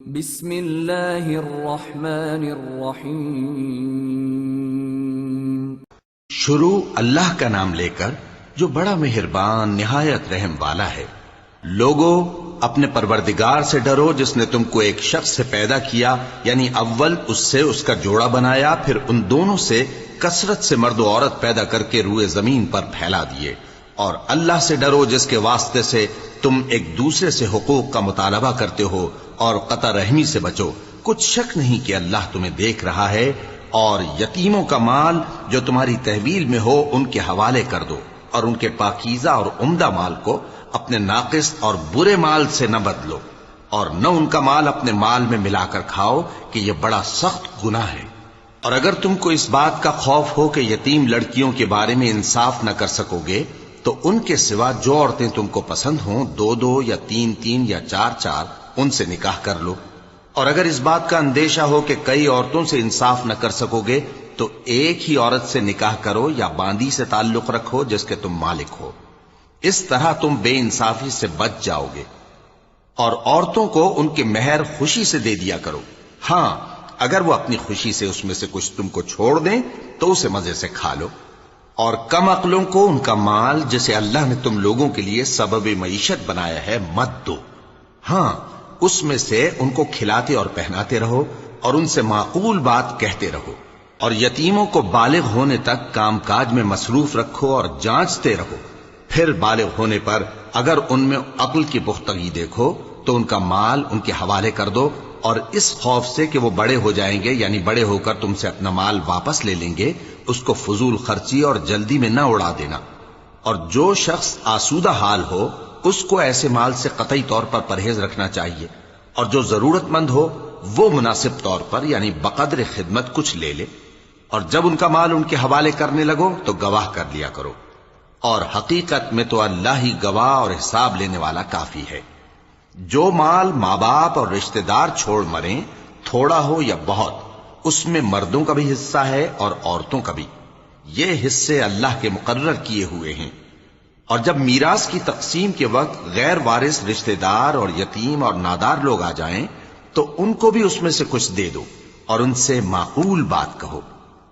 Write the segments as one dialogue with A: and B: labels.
A: بسم اللہ الرحمن الرحیم۔
B: شروع اللہ کا نام لے کر جو بڑا مہربان نہایت رحم والا ہے۔ لوگو اپنے پروردگار سے ڈرو جس نے تم کو ایک شخص سے پیدا کیا، یعنی اول اس سے اس کا جوڑا بنایا، پھر ان دونوں سے کثرت سے مرد و عورت پیدا کر کے روئے زمین پر پھیلا دیے۔ اور اللہ سے ڈرو جس کے واسطے سے تم ایک دوسرے سے حقوق کا مطالبہ کرتے ہو، اور قطع رحمی سے بچو۔ کچھ شک نہیں کہ اللہ تمہیں دیکھ رہا ہے۔ اور یتیموں کا مال جو تمہاری تحویل میں ہو ان کے حوالے کر دو، اور ان کے پاکیزہ اور عمدہ مال کو اپنے ناقص اور برے مال سے نہ بدلو، اور نہ ان کا مال اپنے مال میں ملا کر کھاؤ کہ یہ بڑا سخت گناہ ہے۔ اور اگر تم کو اس بات کا خوف ہو کہ یتیم لڑکیوں کے بارے میں انصاف نہ کر سکو گے، تو ان کے سوا جو عورتیں تم کو پسند ہوں، دو دو یا تین تین یا چار چار، ان سے نکاح کر لو۔ اور اگر اس بات کا اندیشہ ہو کہ کئی عورتوں سے انصاف نہ کر سکو گے، تو ایک ہی عورت سے نکاح کرو یا باندی سے تعلق رکھو جس کے تم مالک ہو۔ اس طرح تم بے انصافی سے بچ جاؤ گے۔ اور عورتوں کو ان کے مہر خوشی سے دے دیا کرو۔ ہاں، اگر وہ اپنی خوشی سے اس میں سے کچھ تم کو چھوڑ دیں تو اسے مزے سے کھا لو۔ اور کم عقلوں کو ان کا مال جسے اللہ نے تم لوگوں کے لیے سبب معیشت بنایا ہے مت دو۔ ہاں، اس میں سے ان کو کھلاتے اور پہناتے رہو، اور ان سے معقول بات کہتے رہو۔ اور یتیموں کو بالغ ہونے تک کام کاج میں مصروف رکھو اور جانچتے رہو۔ پھر بالغ ہونے پر اگر ان میں عقل کی پختگی دیکھو تو ان کا مال ان کے حوالے کر دو، اور اس خوف سے کہ وہ بڑے ہو جائیں گے، یعنی بڑے ہو کر تم سے اپنا مال واپس لے لیں گے، اس کو فضول خرچی اور جلدی میں نہ اڑا دینا۔ اور جو شخص آسودہ حال ہو اس کو ایسے مال سے قطعی طور پر پرہیز رکھنا چاہیے، اور جو ضرورت مند ہو وہ مناسب طور پر یعنی بقدر خدمت کچھ لے لے۔ اور جب ان کا مال ان کے حوالے کرنے لگو تو گواہ کر لیا کرو، اور حقیقت میں تو اللہ ہی گواہ اور حساب لینے والا کافی ہے۔ جو مال ماں باپ اور رشتہ دار چھوڑ مریں، تھوڑا ہو یا بہت، اس میں مردوں کا بھی حصہ ہے اور عورتوں کا بھی۔ یہ حصے اللہ کے مقرر کیے ہوئے ہیں۔ اور جب میراث کی تقسیم کے وقت غیر وارث رشتہ دار اور یتیم اور نادار لوگ آ جائیں تو ان کو بھی اس میں سے کچھ دے دو، اور ان سے معقول بات کہو۔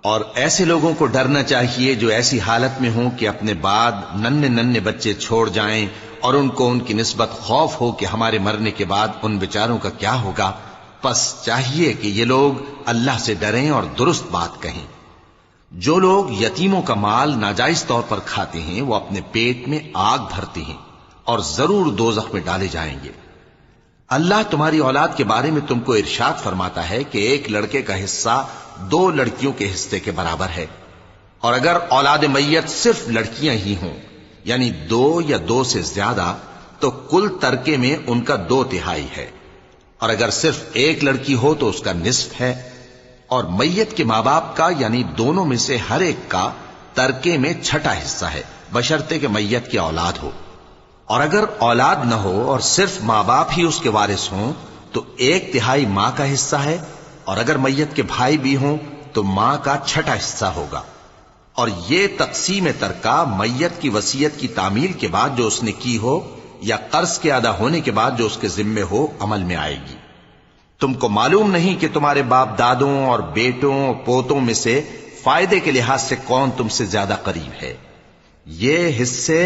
B: اور ایسے لوگوں کو ڈرنا چاہیے جو ایسی حالت میں ہوں کہ اپنے بعد ننھے ننھے بچے چھوڑ جائیں، اور ان کو ان کی نسبت خوف ہو کہ ہمارے مرنے کے بعد ان بیچاروں کا کیا ہوگا۔ پس چاہیے کہ یہ لوگ اللہ سے ڈریں اور درست بات کہیں۔ جو لوگ یتیموں کا مال ناجائز طور پر کھاتے ہیں وہ اپنے پیٹ میں آگ بھرتے ہیں، اور ضرور دوزخ میں ڈالے جائیں گے۔ اللہ تمہاری اولاد کے بارے میں تم کو ارشاد فرماتا ہے کہ ایک لڑکے کا حصہ دو لڑکیوں کے حصے کے برابر ہے۔ اور اگر اولاد میت صرف لڑکیاں ہی ہوں، یعنی دو یا دو سے زیادہ، تو کل ترکے میں ان کا 2/3 ہے۔ اور اگر صرف ایک لڑکی ہو تو اس کا نصف ہے۔ اور میت کے ماں باپ کا یعنی دونوں میں سے ہر ایک کا ترکے میں 6واں حصہ ہے، بشرطے کہ میت کی اولاد ہو۔ اور اگر اولاد نہ ہو اور صرف ماں باپ ہی اس کے وارث ہوں تو 1/3 ماں کا حصہ ہے، اور اگر میت کے بھائی بھی ہوں تو ماں کا 6واں حصہ ہوگا۔ اور یہ تقسیم ترکہ میت کی وصیت کی تعمیل کے بعد جو اس نے کی ہو یا قرض کے ادا ہونے کے بعد جو اس کے ذمے ہو عمل میں آئے گی۔ تم کو معلوم نہیں کہ تمہارے باپ دادوں اور بیٹوں اور پوتوں میں سے فائدے کے لحاظ سے کون تم سے زیادہ قریب ہے۔ یہ حصے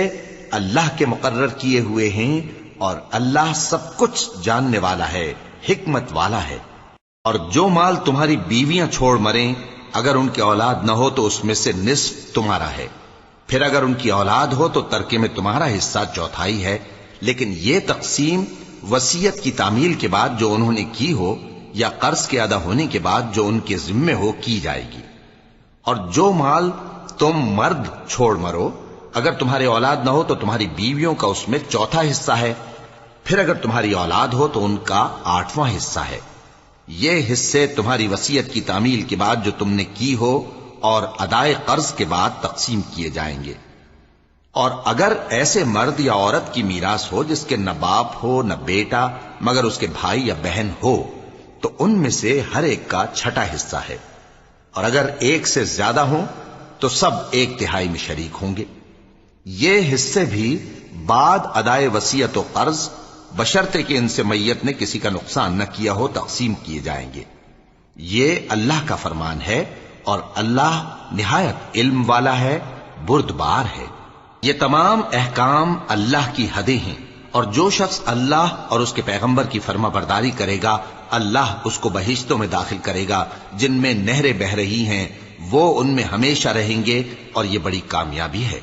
B: اللہ کے مقرر کیے ہوئے ہیں، اور اللہ سب کچھ جاننے والا ہے، حکمت والا ہے۔ اور جو مال تمہاری بیویاں چھوڑ مریں، اگر ان کی اولاد نہ ہو تو اس میں سے نصف تمہارا ہے۔ پھر اگر ان کی اولاد ہو تو ترکے میں تمہارا حصہ 1/4 ہے۔ لیکن یہ تقسیم وصیت کی تعمیل کے بعد جو انہوں نے کی ہو یا قرض کے ادا ہونے کے بعد جو ان کے ذمے ہو کی جائے گی۔ اور جو مال تم مرد چھوڑ مرو، اگر تمہارے اولاد نہ ہو تو تمہاری بیویوں کا اس میں 1/4 حصہ ہے۔ پھر اگر تمہاری اولاد ہو تو ان کا 8واں حصہ ہے۔ یہ حصے تمہاری وصیت کی تعمیل کے بعد جو تم نے کی ہو اور ادائے قرض کے بعد تقسیم کیے جائیں گے۔ اور اگر ایسے مرد یا عورت کی میراث ہو جس کے نہ باپ ہو نہ بیٹا مگر اس کے بھائی یا بہن ہو، تو ان میں سے ہر ایک کا 6واں حصہ ہے۔ اور اگر ایک سے زیادہ ہوں تو سب 1/3 میں شریک ہوں گے۔ یہ حصے بھی بعد ادائے وصیت و قرض بشرطے کہ ان سے میت نے کسی کا نقصان نہ کیا ہو تقسیم کیے جائیں گے۔ یہ اللہ کا فرمان ہے اور اللہ نہایت علم والا ہے، بردبار ہے۔ یہ تمام احکام اللہ کی حدیں ہیں، اور جو شخص اللہ اور اس کے پیغمبر کی فرما برداری کرے گا اللہ اس کو بہشتوں میں داخل کرے گا جن میں نہریں بہ رہی ہیں، وہ ان میں ہمیشہ رہیں گے، اور یہ بڑی کامیابی ہے۔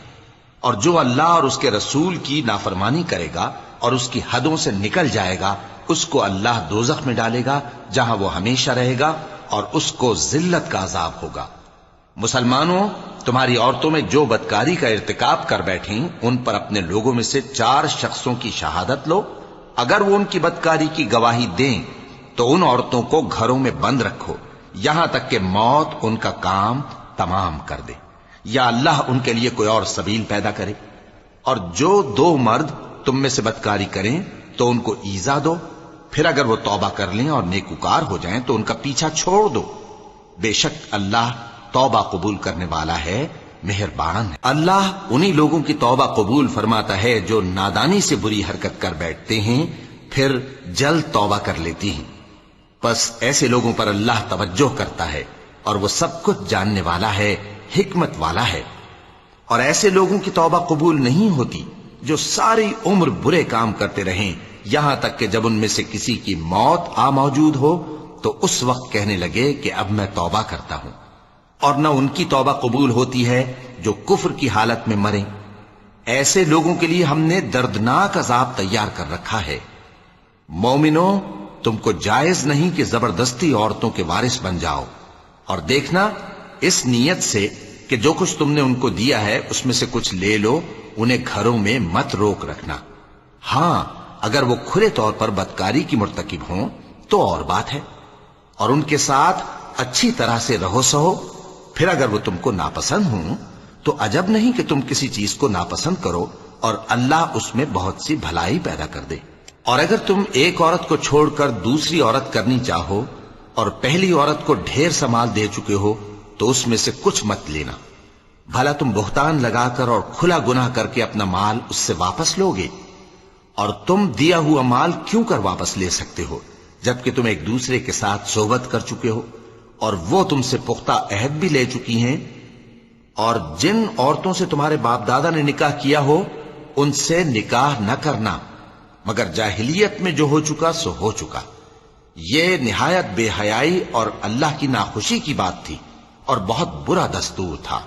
B: اور جو اللہ اور اس کے رسول کی نافرمانی کرے گا اور اس کی حدوں سے نکل جائے گا اس کو اللہ دوزخ میں ڈالے گا جہاں وہ ہمیشہ رہے گا، اور اس کو ذلت کا عذاب ہوگا۔ مسلمانوں، تمہاری عورتوں میں جو بدکاری کا ارتکاب کر بیٹھیں ان پر اپنے لوگوں میں سے 4 شخصوں کی شہادت لو۔ اگر وہ ان کی بدکاری کی گواہی دیں تو ان عورتوں کو گھروں میں بند رکھو یہاں تک کہ موت ان کا کام تمام کر دے، یا اللہ ان کے لیے کوئی اور سبیل پیدا کرے۔ اور جو 2 مرد تم میں سے بدکاری کریں تو ان کو ایذا دو، پھر اگر وہ توبہ کر لیں اور نیکوکار ہو جائیں تو ان کا پیچھا چھوڑ دو۔ بے شک اللہ توبہ قبول کرنے والا ہے، مہربان ہے۔ اللہ انہی لوگوں کی توبہ قبول فرماتا ہے جو نادانی سے بری حرکت کر بیٹھتے ہیں پھر جلد توبہ کر لیتی ہیں، پس ایسے لوگوں پر اللہ توجہ کرتا ہے اور وہ سب کچھ جاننے والا ہے، حکمت والا ہے۔ اور ایسے لوگوں کی توبہ قبول نہیں ہوتی جو ساری عمر برے کام کرتے رہیں یہاں تک کہ جب ان میں سے کسی کی موت آ موجود ہو تو اس وقت کہنے لگے کہ اب میں توبہ کرتا ہوں۔ اور نہ ان کی توبہ قبول ہوتی ہے جو کفر کی حالت میں مریں۔ ایسے لوگوں کے لیے ہم نے دردناک عذاب تیار کر رکھا ہے۔ مومنوں، تم کو جائز نہیں کہ زبردستی عورتوں کے وارث بن جاؤ، اور دیکھنا اس نیت سے کہ جو کچھ تم نے ان کو دیا ہے اس میں سے کچھ لے لو، انہیں گھروں میں مت روک رکھنا۔ ہاں، اگر وہ کھلے طور پر بدکاری کی مرتکب ہوں تو اور بات ہے، اور ان کے ساتھ اچھی طرح سے رہو سہو۔ پھر اگر وہ تم کو ناپسند ہوں تو عجب نہیں کہ تم کسی چیز کو ناپسند کرو اور اللہ اس میں بہت سی بھلائی پیدا کر دے۔ اور اگر تم ایک عورت کو چھوڑ کر دوسری عورت کرنی چاہو اور پہلی عورت کو ڈھیر سا مال دے چکے ہو تو اس میں سے کچھ مت لینا، بھلا تم بہتان لگا کر اور کھلا گناہ کر کے اپنا مال اس سے واپس لوگے؟ اور تم دیا ہوا مال کیوں کر واپس لے سکتے ہو جبکہ تم ایک دوسرے کے ساتھ صحبت کر چکے ہو اور وہ تم سے پختہ عہد بھی لے چکی ہیں؟ اور جن عورتوں سے تمہارے باپ دادا نے نکاح کیا ہو ان سے نکاح نہ کرنا مگر جاہلیت میں جو ہو چکا سو ہو چکا۔ یہ نہایت بے حیائی اور اللہ کی ناخوشی کی بات تھی اور بہت برا دستور تھا۔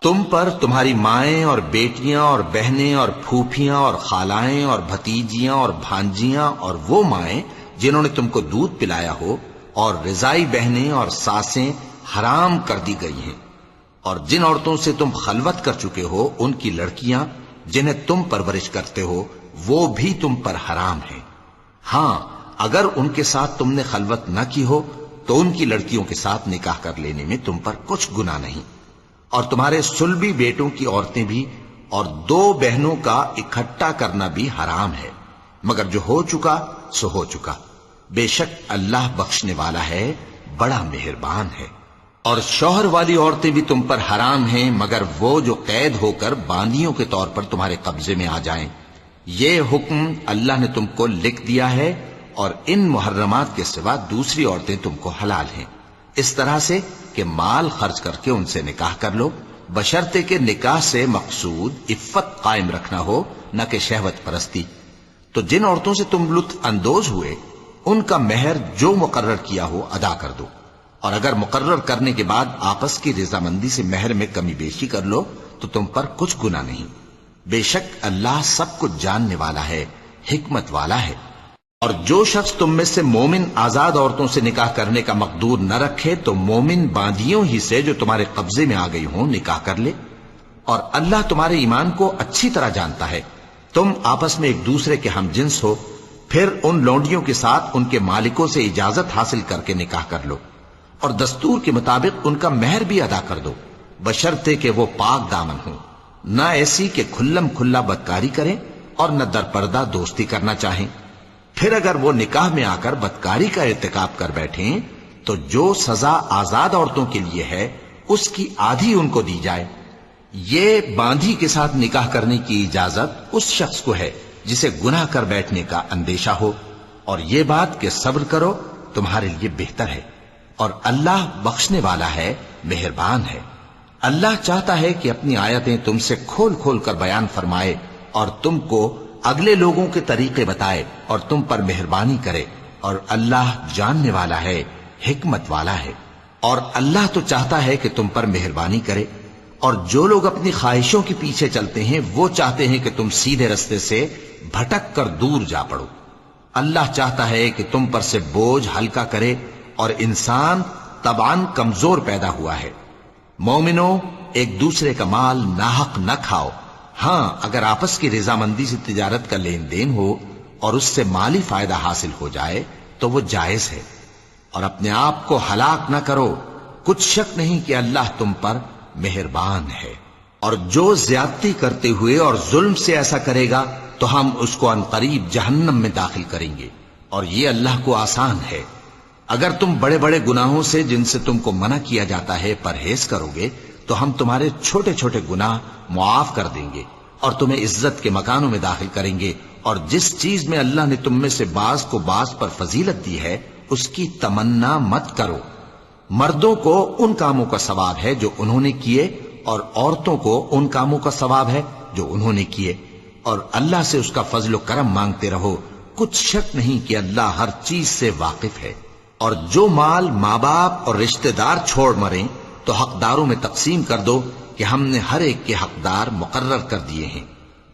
B: تم پر تمہاری مائیں اور بیٹیاں اور بہنیں اور پھوپھیاں اور خالائیں اور بھتیجیاں اور بھانجیاں اور وہ مائیں جنہوں نے تم کو دودھ پلایا ہو اور رضائی بہنیں اور ساسیں حرام کر دی گئی ہیں، اور جن عورتوں سے تم خلوت کر چکے ہو ان کی لڑکیاں جنہیں تم پرورش کرتے ہو وہ بھی تم پر حرام ہیں۔ ہاں، اگر ان کے ساتھ تم نے خلوت نہ کی ہو تو ان کی لڑکیوں کے ساتھ نکاح کر لینے میں تم پر کچھ گناہ نہیں۔ اور تمہارے صلبی بیٹوں کی عورتیں بھی اور 2 بہنوں کا اکٹھا کرنا بھی حرام ہے، مگر جو ہو چکا سو ہو چکا۔ بے شک اللہ بخشنے والا ہے، بڑا مہربان ہے۔ اور شوہر والی عورتیں بھی تم پر حرام ہیں مگر وہ جو قید ہو کر باندیوں کے طور پر تمہارے قبضے میں آ جائیں۔ یہ حکم اللہ نے تم کو لکھ دیا ہے، اور ان محرمات کے سوا دوسری عورتیں تم کو حلال ہیں، اس طرح سے کہ مال خرچ کر کے ان سے نکاح کر لو، بشرطے کہ نکاح سے مقصود عفت قائم رکھنا ہو نہ کہ شہوت پرستی۔ تو جن عورتوں سے تم لطف اندوز ہوئے ان کا مہر جو مقرر کیا ہو ادا کر دو، اور اگر مقرر کرنے کے بعد آپس کی رضامندی سے مہر میں کمی بیشی کر لو تو تم پر کچھ گناہ نہیں۔ بے شک اللہ سب کچھ جاننے والا ہے، حکمت والا ہے۔ اور جو شخص تم میں سے مومن آزاد عورتوں سے نکاح کرنے کا مقدور نہ رکھے تو مومن باندیوں ہی سے جو تمہارے قبضے میں آ گئی ہوں نکاح کر لے، اور اللہ تمہارے ایمان کو اچھی طرح جانتا ہے۔ تم آپس میں ایک دوسرے کے ہم جنس ہو، پھر ان لونڈیوں کے ساتھ ان کے مالکوں سے اجازت حاصل کر کے نکاح کر لو، اور دستور کے مطابق ان کا مہر بھی ادا کر دو، بشرطے کہ وہ پاک دامن ہوں، نہ ایسی کہ کھلم کھلا بدکاری کریں اور نہ درپردہ دوستی کرنا چاہیں۔ پھر اگر وہ نکاح میں آ کر بدکاری کا ارتکاب کر بیٹھیں تو جو سزا آزاد عورتوں کے لیے ہے اس کی آدھی ان کو دی جائے۔ یہ باندھی کے ساتھ نکاح کرنے کی اجازت اس شخص کو ہے جسے گناہ کر بیٹھنے کا اندیشہ ہو، اور یہ بات کہ صبر کرو تمہارے لیے بہتر ہے، اور اللہ بخشنے والا ہے، مہربان ہے۔ اللہ چاہتا ہے کہ اپنی آیتیں تم سے کھول کھول کر بیان فرمائے اور تم کو اگلے لوگوں کے طریقے بتائے اور تم پر مہربانی کرے، اور اللہ جاننے والا ہے، حکمت والا ہے۔ اور اللہ تو چاہتا ہے کہ تم پر مہربانی کرے، اور جو لوگ اپنی خواہشوں کے پیچھے چلتے ہیں وہ چاہتے ہیں کہ تم سیدھے رستے سے بھٹک کر دور جا پڑو۔ اللہ چاہتا ہے کہ تم پر سے بوجھ ہلکا کرے، اور انسان طبعاً کمزور پیدا ہوا ہے۔ مومنو، ایک دوسرے کا مال ناحق نہ کھاؤ، ہاں اگر آپس کی رضامندی سے تجارت کا لین دین ہو اور اس سے مالی فائدہ حاصل ہو جائے تو وہ جائز ہے، اور اپنے آپ کو ہلاک نہ کرو، کچھ شک نہیں کہ اللہ تم پر مہربان ہے۔ اور جو زیادتی کرتے ہوئے اور ظلم سے ایسا کرے گا تو ہم اس کو عنقریب جہنم میں داخل کریں گے، اور یہ اللہ کو آسان ہے۔ اگر تم بڑے بڑے گناہوں سے جن سے تم کو منع کیا جاتا ہے پرہیز کرو گے تو ہم تمہارے چھوٹے چھوٹے گناہ معاف کر دیں گے اور تمہیں عزت کے مکانوں میں داخل کریں گے، اور جس چیز میں اللہ نے تم میں سے بعض کو بعض پر فضیلت دی ہے اس کی تمنا مت کرو۔ مردوں کو ان کاموں کا ثواب ہے جو انہوں نے کیے، اور عورتوں کو ان کاموں کا ثواب ہے جو انہوں نے کیے، اور اللہ سے اس کا فضل و کرم مانگتے رہو، کچھ شک نہیں کہ اللہ ہر چیز سے واقف ہے۔ اور جو مال ماں باپ اور رشتہ دار چھوڑ مریں تو حقداروں میں تقسیم کر دو کہ ہم نے ہر ایک کے حقدار مقرر کر دیے ہیں،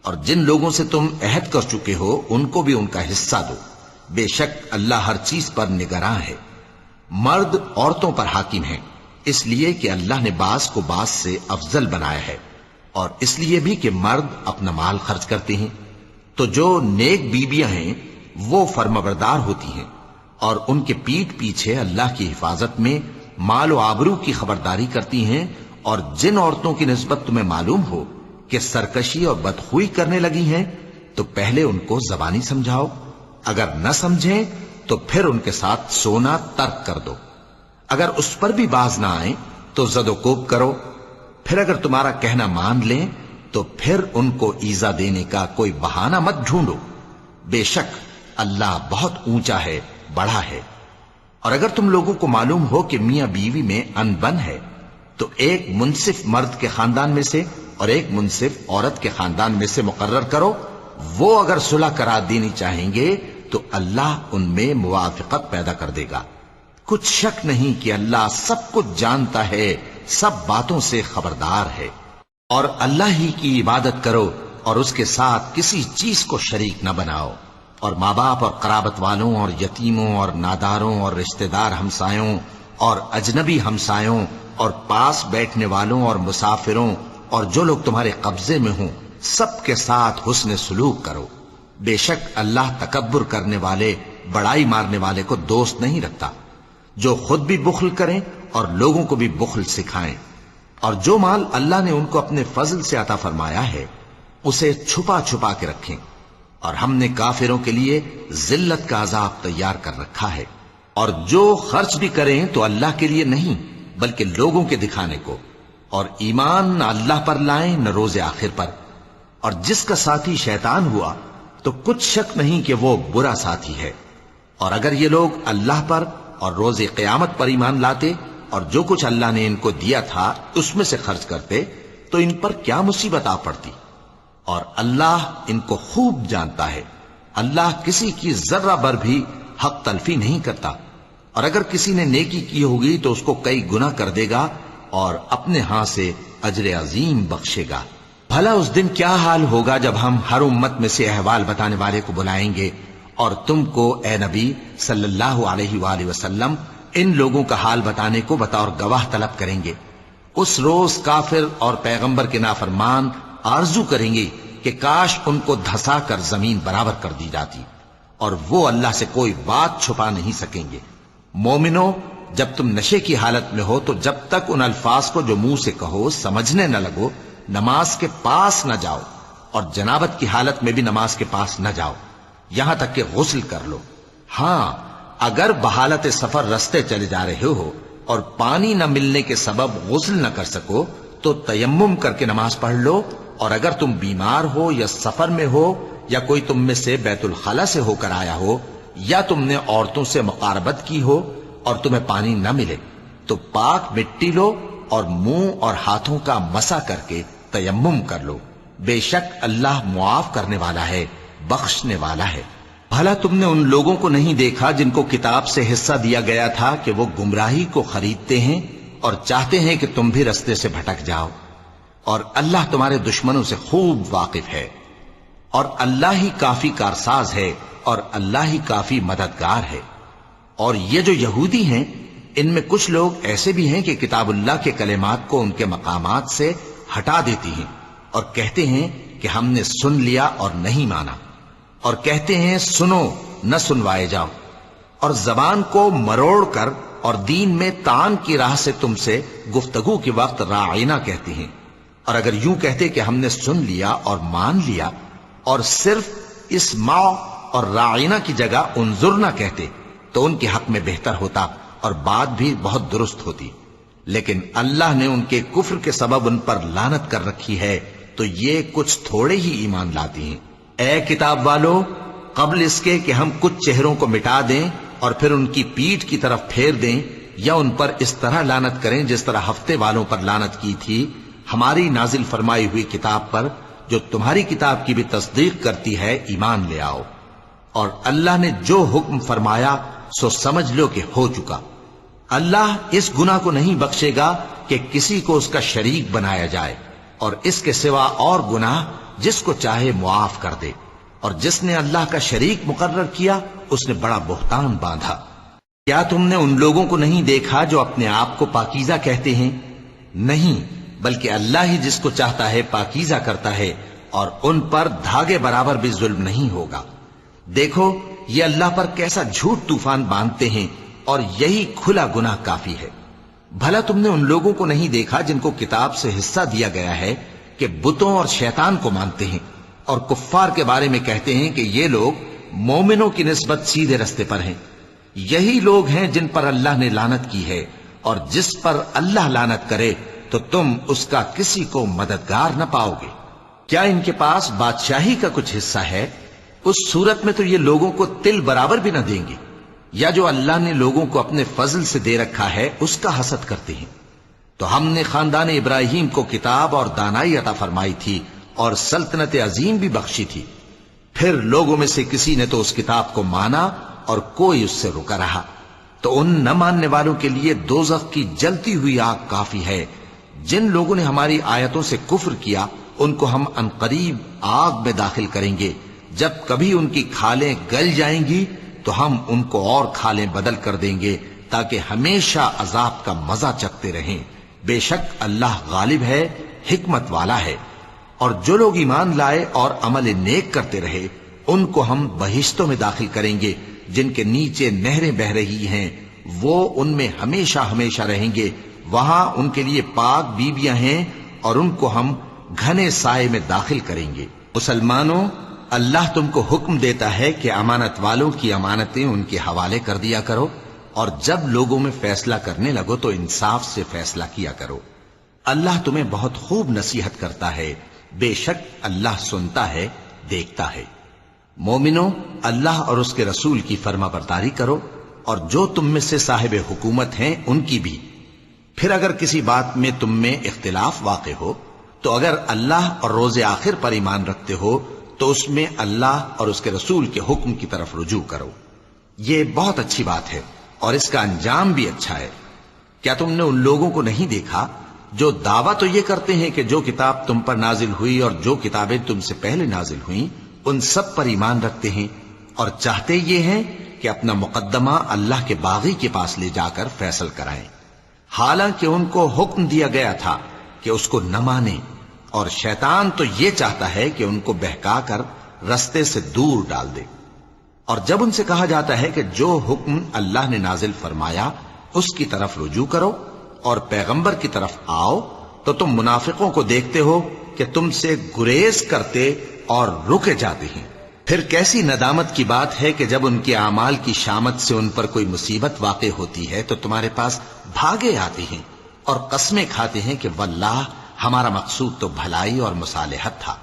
B: اور جن لوگوں سے تم عہد کر چکے ہو ان کو بھی ان کا حصہ دو، بے شک اللہ ہر چیز پر نگراں ہے۔ مرد عورتوں پر حاکم ہیں، اس لیے کہ اللہ نے بعض کو بعض سے افضل بنایا ہے، اور اس لیے بھی کہ مرد اپنا مال خرچ کرتے ہیں، تو جو نیک بیویاں ہیں وہ فرمانبردار ہوتی ہیں، اور ان کے پیٹھ پیچھے اللہ کی حفاظت میں مال و آبرو کی خبرداری کرتی ہیں۔ اور جن عورتوں کی نسبت تمہیں معلوم ہو کہ سرکشی اور بدخوئی کرنے لگی ہیں تو پہلے ان کو زبانی سمجھاؤ، اگر نہ سمجھیں تو پھر ان کے ساتھ سونا ترک کر دو، اگر اس پر بھی باز نہ آئیں تو زد و کوب کرو، پھر اگر تمہارا کہنا مان لیں تو پھر ان کو ایذا دینے کا کوئی بہانہ مت ڈھونڈو، بے شک اللہ بہت اونچا ہے، بڑا ہے۔ اور اگر تم لوگوں کو معلوم ہو کہ میاں بیوی میں ان بن ہے تو ایک منصف مرد کے خاندان میں سے اور ایک منصف عورت کے خاندان میں سے مقرر کرو، وہ اگر صلح کرا دینی چاہیں گے تو اللہ ان میں موافقت پیدا کر دے گا۔ کچھ شک نہیں کہ اللہ سب کچھ جانتا ہے، سب باتوں سے خبردار ہے۔ اور اللہ ہی کی عبادت کرو اور اس کے ساتھ کسی چیز کو شریک نہ بناؤ، اور ماں باپ اور قرابت والوں اور یتیموں اور ناداروں اور رشتہ دار ہمسایوں اور اجنبی ہمسایوں اور پاس بیٹھنے والوں اور مسافروں اور جو لوگ تمہارے قبضے میں ہوں سب کے ساتھ حسن سلوک کرو، بے شک اللہ تکبر کرنے والے، بڑائی مارنے والے کو دوست نہیں رکھتا۔ جو خود بھی بخل کریں اور لوگوں کو بھی بخل سکھائیں، اور جو مال اللہ نے ان کو اپنے فضل سے عطا فرمایا ہے اسے چھپا چھپا کے رکھیں، اور ہم نے کافروں کے لیے ذلت کا عذاب تیار کر رکھا ہے۔ اور جو خرچ بھی کریں تو اللہ کے لیے نہیں بلکہ لوگوں کے دکھانے کو، اور ایمان نہ اللہ پر لائیں نہ روز آخر پر، اور جس کا ساتھی شیطان ہوا تو کچھ شک نہیں کہ وہ برا ساتھی ہے۔ اور اگر یہ لوگ اللہ پر اور روز قیامت پر ایمان لاتے اور جو کچھ اللہ نے ان کو دیا تھا اس میں سے خرچ کرتے تو ان پر کیا مصیبت آ پڑتی، اور اللہ ان کو خوب جانتا ہے۔ اللہ کسی کی ذرہ بر بھی حق تلفی نہیں کرتا، اور اگر کسی نے نیکی کی ہوگی تو اس کو کئی گنا کر دے گا اور اپنے ہاں سے اجر عظیم بخشے گا۔ بھلا اس دن کیا حال ہوگا جب ہم ہر امت میں سے احوال بتانے والے کو بلائیں گے اور تم کو اے نبی صلی اللہ علیہ وآلہ وسلم ان لوگوں کا حال بتانے کو بطور گواہ طلب کریں گے۔ اس روز کافر اور پیغمبر کے نافرمان آرزو کریں گے کہ کاش ان کو دھسا کر زمین برابر کر دی جاتی، اور وہ اللہ سے کوئی بات چھپا نہیں سکیں گے۔ مومنو، جب تم نشے کی حالت میں ہو تو جب تک ان الفاظ کو جو منہ سے کہو سمجھنے نہ لگو نماز کے پاس نہ جاؤ، اور جنابت کی حالت میں بھی نماز کے پاس نہ جاؤ یہاں تک کہ غسل کر لو۔ ہاں، اگر بحالت سفر رستے چلے جا رہے ہو اور پانی نہ ملنے کے سبب غسل نہ کر سکو تو تیمم کر کے نماز پڑھ لو، اور اگر تم بیمار ہو یا سفر میں ہو یا کوئی تم میں سے بیت الخلا سے ہو کر آیا ہو، یا تم نے عورتوں سے مقاربت کی ہو اور تمہیں پانی نہ ملے، تو پاک مٹی لو اور منہ اور ہاتھوں کا مسح کر کے تیمم کر لو، بے شک اللہ معاف کرنے والا ہے، بخشنے والا ہے۔ بھلا تم نے ان لوگوں کو نہیں دیکھا جن کو کتاب سے حصہ دیا گیا تھا کہ وہ گمراہی کو خریدتے ہیں اور چاہتے ہیں کہ تم بھی رستے سے بھٹک جاؤ، اور اللہ تمہارے دشمنوں سے خوب واقف ہے، اور اللہ ہی کافی کارساز ہے، اور اللہ ہی کافی مددگار ہے۔ اور یہ جو یہودی ہیں، ان میں کچھ لوگ ایسے بھی ہیں کہ کتاب اللہ کے کلمات کو ان کے مقامات سے ہٹا دیتی ہیں، اور کہتے ہیں کہ ہم نے سن لیا اور نہیں مانا، اور کہتے ہیں سنو نہ سنوائے جاؤ، اور زبان کو مروڑ کر اور دین میں طعن کی راہ سے تم سے گفتگو کے وقت راعینا کہتے ہیں۔ اور اگر یوں کہتے کہ ہم نے سن لیا اور مان لیا، اور صرف اسمع اور راعینا کی جگہ انظرنا کہتے، تو ان کے حق میں بہتر ہوتا اور بات بھی بہت درست ہوتی، لیکن اللہ نے ان کے کفر کے سبب ان پر لعنت کر رکھی ہے، تو یہ کچھ تھوڑے ہی ایمان لاتے ہیں۔ اے کتاب والو، قبل اس کے کہ ہم کچھ چہروں کو مٹا دیں اور پھر ان کی پیٹھ کی طرف پھیر دیں یا ان پر اس طرح لعنت کریں جس طرح ہفتے والوں پر لعنت کی تھی، ہماری نازل فرمائی ہوئی کتاب پر جو تمہاری کتاب کی بھی تصدیق کرتی ہے ایمان لے آؤ، اور اللہ نے جو حکم فرمایا سو سمجھ لو کہ ہو چکا۔ اللہ اس گناہ کو نہیں بخشے گا کہ کسی کو اس کا شریک بنایا جائے، اور اس کے سوا اور گناہ جس کو چاہے معاف کر دے، اور جس نے اللہ کا شریک مقرر کیا اس نے بڑا بہتان باندھا۔ کیا تم نے ان لوگوں کو نہیں دیکھا جو اپنے آپ کو پاکیزہ کہتے ہیں؟ نہیں، بلکہ اللہ ہی جس کو چاہتا ہے پاکیزہ کرتا ہے، اور ان پر دھاگے برابر بھی ظلم نہیں ہوگا۔ دیکھو یہ اللہ پر کیسا جھوٹ طوفان باندھتے ہیں، اور یہی کھلا گناہ کافی ہے۔ بھلا تم نے ان لوگوں کو نہیں دیکھا جن کو کتاب سے حصہ دیا گیا ہے کہ بتوں اور شیطان کو مانتے ہیں، اور کفار کے بارے میں کہتے ہیں کہ یہ لوگ مومنوں کی نسبت سیدھے رستے پر ہیں۔ یہی لوگ ہیں جن پر اللہ نے لعنت کی ہے، اور جس پر اللہ لعنت کرے تو تم اس کا کسی کو مددگار نہ پاؤ گے۔ کیا ان کے پاس بادشاہی کا کچھ حصہ ہے؟ اس صورت میں تو یہ لوگوں کو تل برابر بھی نہ دیں گے۔ یا جو اللہ نے لوگوں کو اپنے فضل سے دے رکھا ہے اس کا حسد کرتے ہیں۔ تو ہم نے خاندان ابراہیم کو کتاب اور دانائی عطا فرمائی تھی اور سلطنت عظیم بھی بخشی تھی، پھر لوگوں میں سے کسی نے تو اس کتاب کو مانا اور کوئی اس سے رکا رہا، تو ان نہ ماننے والوں کے لیے دوزخ کی جلتی ہوئی آگ کافی ہے۔ جن لوگوں نے ہماری آیتوں سے کفر کیا ان کو ہم عنقریب آگ میں داخل کریں گے، جب کبھی ان کی کھالیں گل جائیں گی تو ہم ان کو اور کھالیں بدل کر دیں گے تاکہ ہمیشہ عذاب کا مزہ چکھتے رہیں۔ بے شک اللہ غالب ہے، حکمت والا ہے۔ اور جو لوگ ایمان لائے اور عمل نیک کرتے رہے ان کو ہم بہشتوں میں داخل کریں گے جن کے نیچے نہریں بہ رہی ہیں، وہ ان میں ہمیشہ ہمیشہ رہیں گے، وہاں ان کے لیے پاک بیویاں ہیں اور ان کو ہم گھنے سائے میں داخل کریں گے۔ مسلمانوں، اللہ تم کو حکم دیتا ہے کہ امانت والوں کی امانتیں ان کے حوالے کر دیا کرو، اور جب لوگوں میں فیصلہ کرنے لگو تو انصاف سے فیصلہ کیا کرو۔ اللہ تمہیں بہت خوب نصیحت کرتا ہے، بے شک اللہ سنتا ہے، دیکھتا ہے۔ مومنوں، اللہ اور اس کے رسول کی فرما برداری کرو، اور جو تم میں سے صاحب حکومت ہیں ان کی بھی۔ پھر اگر کسی بات میں تم میں اختلاف واقع ہو تو اگر اللہ اور روز آخر پر ایمان رکھتے ہو تو اس میں اللہ اور اس کے رسول کے حکم کی طرف رجوع کرو۔ یہ بہت اچھی بات ہے اور اس کا انجام بھی اچھا ہے۔ کیا تم نے ان لوگوں کو نہیں دیکھا جو دعویٰ تو یہ کرتے ہیں کہ جو کتاب تم پر نازل ہوئی اور جو کتابیں تم سے پہلے نازل ہوئیں ان سب پر ایمان رکھتے ہیں، اور چاہتے یہ ہیں کہ اپنا مقدمہ اللہ کے باغی کے پاس لے جا کر فیصل کرائیں، حالانکہ ان کو حکم دیا گیا تھا کہ اس کو نہ مانیں، اور شیطان تو یہ چاہتا ہے کہ ان کو بہکا کر رستے سے دور ڈال دے۔ اور جب ان سے کہا جاتا ہے کہ جو حکم اللہ نے نازل فرمایا اس کی طرف رجوع کرو اور پیغمبر کی طرف آؤ، تو تم منافقوں کو دیکھتے ہو کہ تم سے گریز کرتے اور رکے جاتے ہیں۔ پھر کیسی ندامت کی بات ہے کہ جب ان کے اعمال کی شامت سے ان پر کوئی مصیبت واقع ہوتی ہے تو تمہارے پاس بھاگے آتے ہیں اور قسمیں کھاتے ہیں کہ واللہ ہمارا مقصود تو بھلائی اور مصالحت تھا۔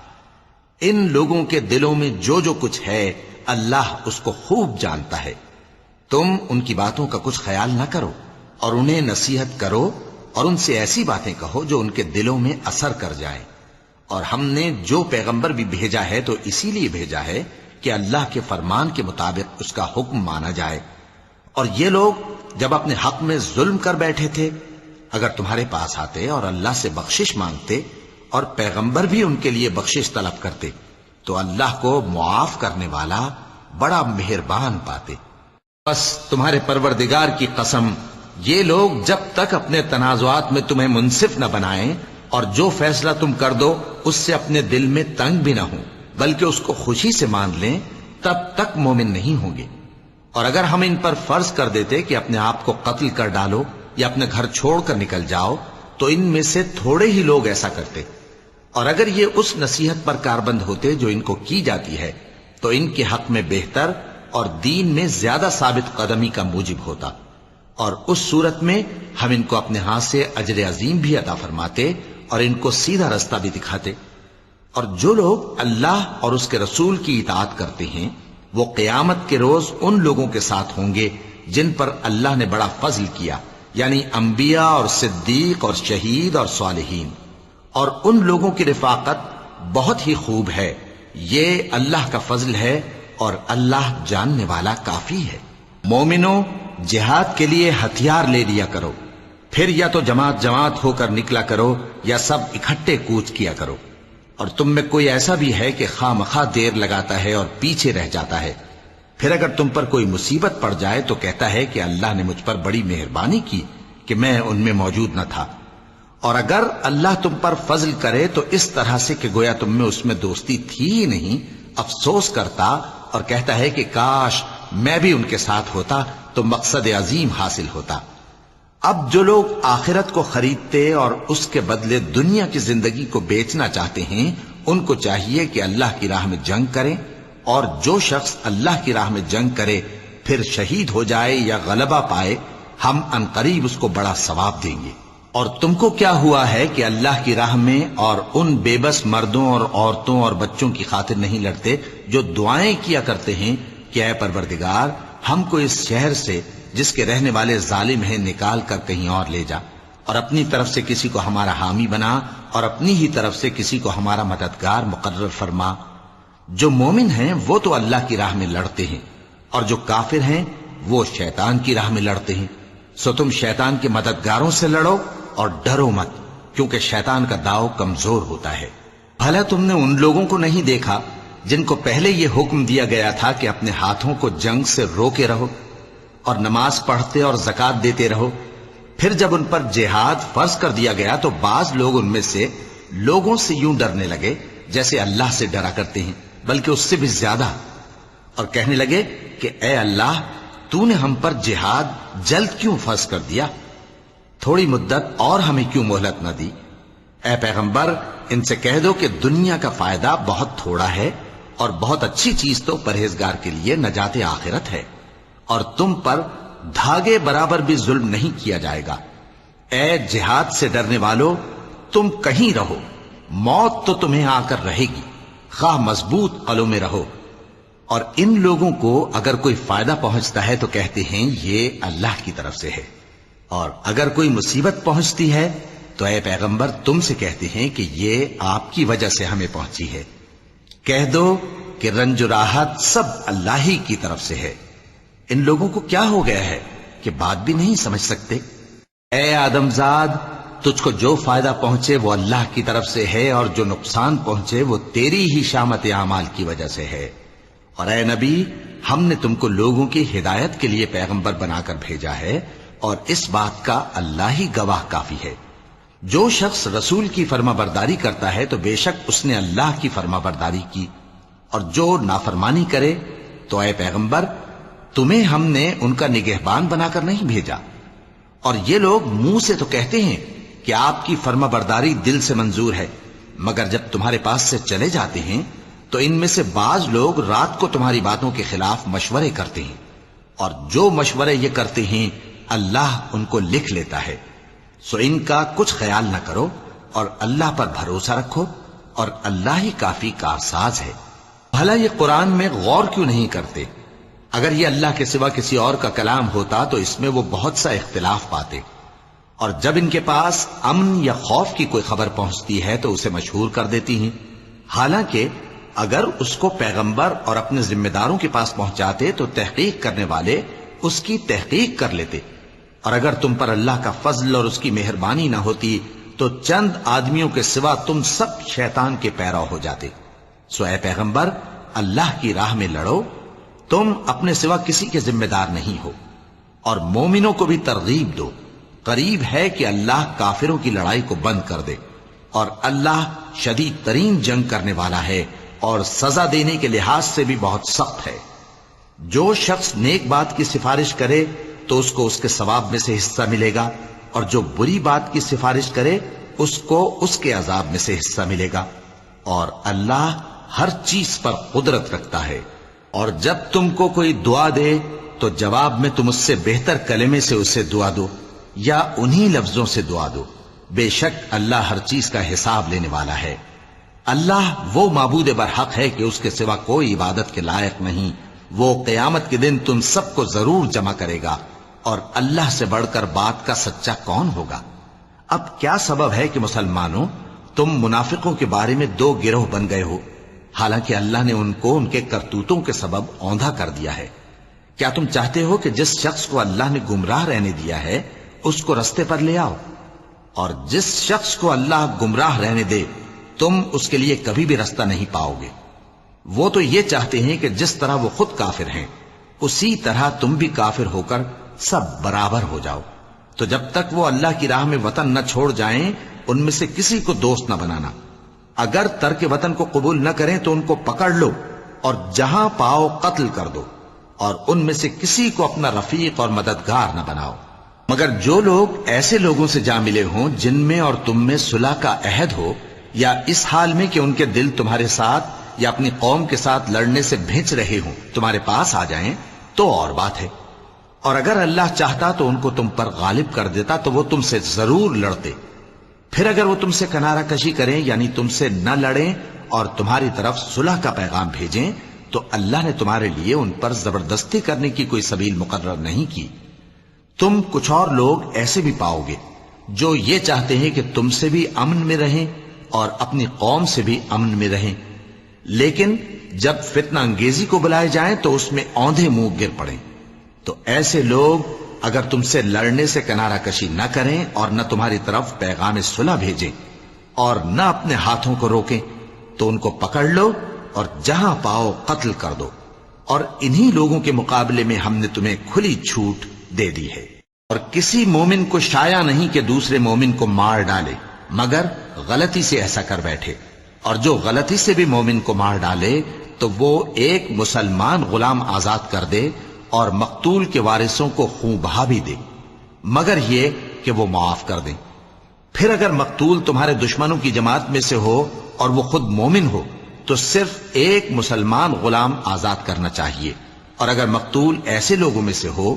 B: ان لوگوں کے دلوں میں جو جو کچھ ہے اللہ اس کو خوب جانتا ہے۔ تم ان کی باتوں کا کچھ خیال نہ کرو اور انہیں نصیحت کرو اور ان سے ایسی باتیں کہو جو ان کے دلوں میں اثر کر جائیں۔ اور ہم نے جو پیغمبر بھی بھیجا ہے تو اسی لیے بھیجا ہے کہ اللہ کے فرمان کے مطابق اس کا حکم مانا جائے۔ اور یہ لوگ جب اپنے حق میں ظلم کر بیٹھے تھے، اگر تمہارے پاس آتے اور اللہ سے بخشش مانگتے اور پیغمبر بھی ان کے لیے بخشش طلب کرتے تو اللہ کو معاف کرنے والا بڑا مہربان پاتے۔ بس تمہارے پروردگار کی قسم، یہ لوگ جب تک اپنے تنازعات میں تمہیں منصف نہ بنائیں اور جو فیصلہ تم کر دو اس سے اپنے دل میں تنگ بھی نہ ہوں بلکہ اس کو خوشی سے مان لیں، تب تک مومن نہیں ہوں گے۔ اور اگر ہم ان پر فرض کر دیتے کہ اپنے آپ کو قتل کر ڈالو یا اپنے گھر چھوڑ کر نکل جاؤ تو ان میں سے تھوڑے ہی لوگ ایسا کرتے، اور اگر یہ اس نصیحت پر کاربند ہوتے جو ان کو کی جاتی ہے تو ان کے حق میں بہتر اور دین میں زیادہ ثابت قدمی کا موجب ہوتا، اور اس صورت میں ہم ان کو اپنے ہاتھ سے اجر عظیم بھی عطا فرماتے اور ان کو سیدھا رستہ بھی دکھاتے۔ اور جو لوگ اللہ اور اس کے رسول کی اطاعت کرتے ہیں وہ قیامت کے روز ان لوگوں کے ساتھ ہوں گے جن پر اللہ نے بڑا فضل کیا، یعنی انبیاء اور صدیق اور شہید اور صالحین، اور ان لوگوں کی رفاقت بہت ہی خوب ہے۔ یہ اللہ کا فضل ہے اور اللہ جاننے والا کافی ہے۔ مومنوں، جہاد کے لیے ہتھیار لے لیا کرو، پھر یا تو جماعت جماعت ہو کر نکلا کرو یا سب اکٹھے کوچ کیا کرو۔ اور تم میں کوئی ایسا بھی ہے کہ خواہ مخواہ دیر لگاتا ہے اور پیچھے رہ جاتا ہے، پھر اگر تم پر کوئی مصیبت پڑ جائے تو کہتا ہے کہ اللہ نے مجھ پر بڑی مہربانی کی کہ میں ان میں موجود نہ تھا۔ اور اگر اللہ تم پر فضل کرے تو اس طرح سے کہ گویا تم میں اس میں دوستی تھی ہی نہیں، افسوس کرتا اور کہتا ہے کہ کاش میں بھی ان کے ساتھ ہوتا تو مقصد عظیم حاصل ہوتا۔ اب جو لوگ آخرت کو خریدتے اور اس کے بدلے دنیا کی زندگی کو بیچنا چاہتے ہیں ان کو چاہیے کہ اللہ کی راہ میں جنگ کریں، اور جو شخص اللہ کی راہ میں جنگ کرے پھر شہید ہو جائے یا غلبہ پائے ہم عنقریب اس کو بڑا ثواب دیں گے۔ اور تم کو کیا ہوا ہے کہ اللہ کی راہ میں اور ان بے بس مردوں اور عورتوں اور بچوں کی خاطر نہیں لڑتے جو دعائیں کیا کرتے ہیں کہ اے پروردگار ہم کو اس شہر سے جس کے رہنے والے ظالم ہیں نکال کر کہیں اور لے جا، اور اپنی طرف سے کسی کو ہمارا حامی بنا اور اپنی ہی طرف سے کسی کو ہمارا مددگار مقرر فرما۔ جو مومن ہیں وہ تو اللہ کی راہ میں لڑتے ہیں، اور جو کافر ہیں وہ شیطان کی راہ میں لڑتے ہیں، سو تم شیطان کے مددگاروں سے لڑو اور ڈرو مت، کیونکہ شیطان کا داؤ کمزور ہوتا ہے۔ بھلا تم نے ان لوگوں کو نہیں دیکھا جن کو پہلے یہ حکم دیا گیا تھا کہ اپنے ہاتھوں کو جنگ سے روکے رہو اور نماز پڑھتے اور زکوٰۃ دیتے رہو، پھر جب ان پر جہاد فرض کر دیا گیا تو بعض لوگ ان میں سے لوگوں سے یوں ڈرنے لگے جیسے اللہ سے ڈرا کرتے ہیں، بلکہ اس سے بھی زیادہ، اور کہنے لگے کہ اے اللہ تو نے ہم پر جہاد جلد کیوں فرض کر دیا، تھوڑی مدت اور ہمیں کیوں مہلت نہ دی۔ اے پیغمبر ان سے کہہ دو کہ دنیا کا فائدہ بہت تھوڑا ہے اور بہت اچھی چیز تو پرہیزگار کے لیے نجات آخرت ہے، اور تم پر دھاگے برابر بھی ظلم نہیں کیا جائے گا۔ اے جہاد سے ڈرنے والو، تم کہیں رہو، موت تو تمہیں آ کر رہے گی، خواہ مضبوط قلعوں میں رہو۔ اور ان لوگوں کو اگر کوئی فائدہ پہنچتا ہے تو کہتے ہیں یہ اللہ کی طرف سے ہے، اور اگر کوئی مصیبت پہنچتی ہے تو اے پیغمبر تم سے کہتے ہیں کہ یہ آپ کی وجہ سے ہمیں پہنچی ہے۔ کہہ دو کہ رنج و راحت سب اللہ ہی کی طرف سے ہے۔ ان لوگوں کو کیا ہو گیا ہے کہ بات بھی نہیں سمجھ سکتے؟ اے آدم زاد، تجھ کو جو فائدہ پہنچے وہ اللہ کی طرف سے ہے، اور جو نقصان پہنچے وہ تیری ہی شامت اعمال کی وجہ سے ہے۔ اور اے نبی، ہم نے تم کو لوگوں کی ہدایت کے لیے پیغمبر بنا کر بھیجا ہے، اور اس بات کا اللہ ہی گواہ کافی ہے۔ جو شخص رسول کی فرما برداری کرتا ہے تو بے شک اس نے اللہ کی فرما برداری کی، اور جو نافرمانی کرے تو اے پیغمبر تمہیں ہم نے ان کا نگہبان بنا کر نہیں بھیجا۔ اور یہ لوگ منہ سے تو کہتے ہیں کہ آپ کی فرما برداری دل سے منظور ہے، مگر جب تمہارے پاس سے چلے جاتے ہیں تو ان میں سے بعض لوگ رات کو تمہاری باتوں کے خلاف مشورے کرتے ہیں، اور جو مشورے یہ کرتے ہیں اللہ ان کو لکھ لیتا ہے۔ سو ان کا کچھ خیال نہ کرو اور اللہ پر بھروسہ رکھو، اور اللہ ہی کافی کارساز ہے۔ بھلا یہ قرآن میں غور کیوں نہیں کرتے؟ اگر یہ اللہ کے سوا کسی اور کا کلام ہوتا تو اس میں وہ بہت سا اختلاف پاتے، اور جب ان کے پاس امن یا خوف کی کوئی خبر پہنچتی ہے تو اسے مشہور کر دیتی ہیں، حالانکہ اگر اس کو پیغمبر اور اپنے ذمہ داروں کے پاس پہنچاتے تو تحقیق کرنے والے اس کی تحقیق کر لیتے، اور اگر تم پر اللہ کا فضل اور اس کی مہربانی نہ ہوتی تو چند آدمیوں کے سوا تم سب شیطان کے پیرو ہو جاتے۔ سو اے پیغمبر، اللہ کی راہ میں لڑو، تم اپنے سوا کسی کے ذمہ دار نہیں ہو، اور مومنوں کو بھی ترغیب دو، قریب ہے کہ اللہ کافروں کی لڑائی کو بند کر دے، اور اللہ شدید ترین جنگ کرنے والا ہے اور سزا دینے کے لحاظ سے بھی بہت سخت ہے۔ جو شخص نیک بات کی سفارش کرے تو اس کو اس کے ثواب میں سے حصہ ملے گا، اور جو بری بات کی سفارش کرے اس کو اس کے عذاب میں سے حصہ ملے گا، اور اللہ ہر چیز پر قدرت رکھتا ہے۔ اور جب تم کو کوئی دعا دے تو جواب میں تم اس سے بہتر کلمے سے اسے دعا دو یا انہی لفظوں سے دعا دو، بے شک اللہ ہر چیز کا حساب لینے والا ہے۔ اللہ وہ معبود برحق ہے کہ اس کے سوا کوئی عبادت کے لائق نہیں، وہ قیامت کے دن تم سب کو ضرور جمع کرے گا، اور اللہ سے بڑھ کر بات کا سچا کون ہوگا؟ اب کیا سبب ہے کہ مسلمانوں تم منافقوں کے بارے میں دو گروہ بن گئے ہو، حالانکہ اللہ نے ان کو ان کے کرتوتوں کے سبب اوندھا کر دیا ہے؟ کیا تم چاہتے ہو کہ جس شخص کو اللہ نے گمراہ رہنے دیا ہے اس کو رستے پر لے آؤ، اور جس شخص کو اللہ گمراہ رہنے دے تم اس کے لیے کبھی بھی رستہ نہیں پاؤ گے؟ وہ تو یہ چاہتے ہیں کہ جس طرح وہ خود کافر ہیں اسی طرح تم بھی کافر ہو کر سب برابر ہو جاؤ۔ تو جب تک وہ اللہ کی راہ میں وطن نہ چھوڑ جائیں ان میں سے کسی کو دوست نہ بنانا، اگر ترک وطن کو قبول نہ کریں تو ان کو پکڑ لو اور جہاں پاؤ قتل کر دو، اور ان میں سے کسی کو اپنا رفیق اور مددگار نہ بناؤ، مگر جو لوگ ایسے لوگوں سے جا ملے ہوں جن میں اور تم میں صلح کا عہد ہو، یا اس حال میں کہ ان کے دل تمہارے ساتھ یا اپنی قوم کے ساتھ لڑنے سے بھنچ رہے ہوں تمہارے پاس آ جائیں تو اور بات ہے، اور اگر اللہ چاہتا تو ان کو تم پر غالب کر دیتا تو وہ تم سے ضرور لڑتے۔ پھر اگر وہ تم سے کنارہ کشی کریں یعنی تم سے نہ لڑیں اور تمہاری طرف صلح کا پیغام بھیجیں تو اللہ نے تمہارے لیے ان پر زبردستی کرنے کی کوئی سبیل مقرر نہیں کی۔ تم کچھ اور لوگ ایسے بھی پاؤ گے جو یہ چاہتے ہیں کہ تم سے بھی امن میں رہیں اور اپنی قوم سے بھی امن میں رہیں، لیکن جب فتنہ انگیزی کو بلائے جائیں تو اس میں اوندھے منہ گر پڑیں۔ تو ایسے لوگ اگر تم سے لڑنے سے کنارہ کشی نہ کریں اور نہ تمہاری طرف پیغام صلح بھیجیں اور نہ اپنے ہاتھوں کو روکیں تو ان کو پکڑ لو اور جہاں پاؤ قتل کر دو، اور انہی لوگوں کے مقابلے میں ہم نے تمہیں کھلی چھوٹ دے دی ہے۔ اور کسی مومن کو شایع نہیں کہ دوسرے مومن کو مار ڈالے مگر غلطی سے ایسا کر بیٹھے، اور جو غلطی سے بھی مومن کو مار ڈالے تو وہ ایک مسلمان غلام آزاد کر دے اور مقتول کے وارثوں کو خون بہا بھی دے، مگر یہ کہ وہ معاف کر دیں۔ پھر اگر مقتول تمہارے دشمنوں کی جماعت میں سے ہو اور وہ خود مومن ہو تو صرف ایک مسلمان غلام آزاد کرنا چاہیے، اور اگر مقتول ایسے لوگوں میں سے ہو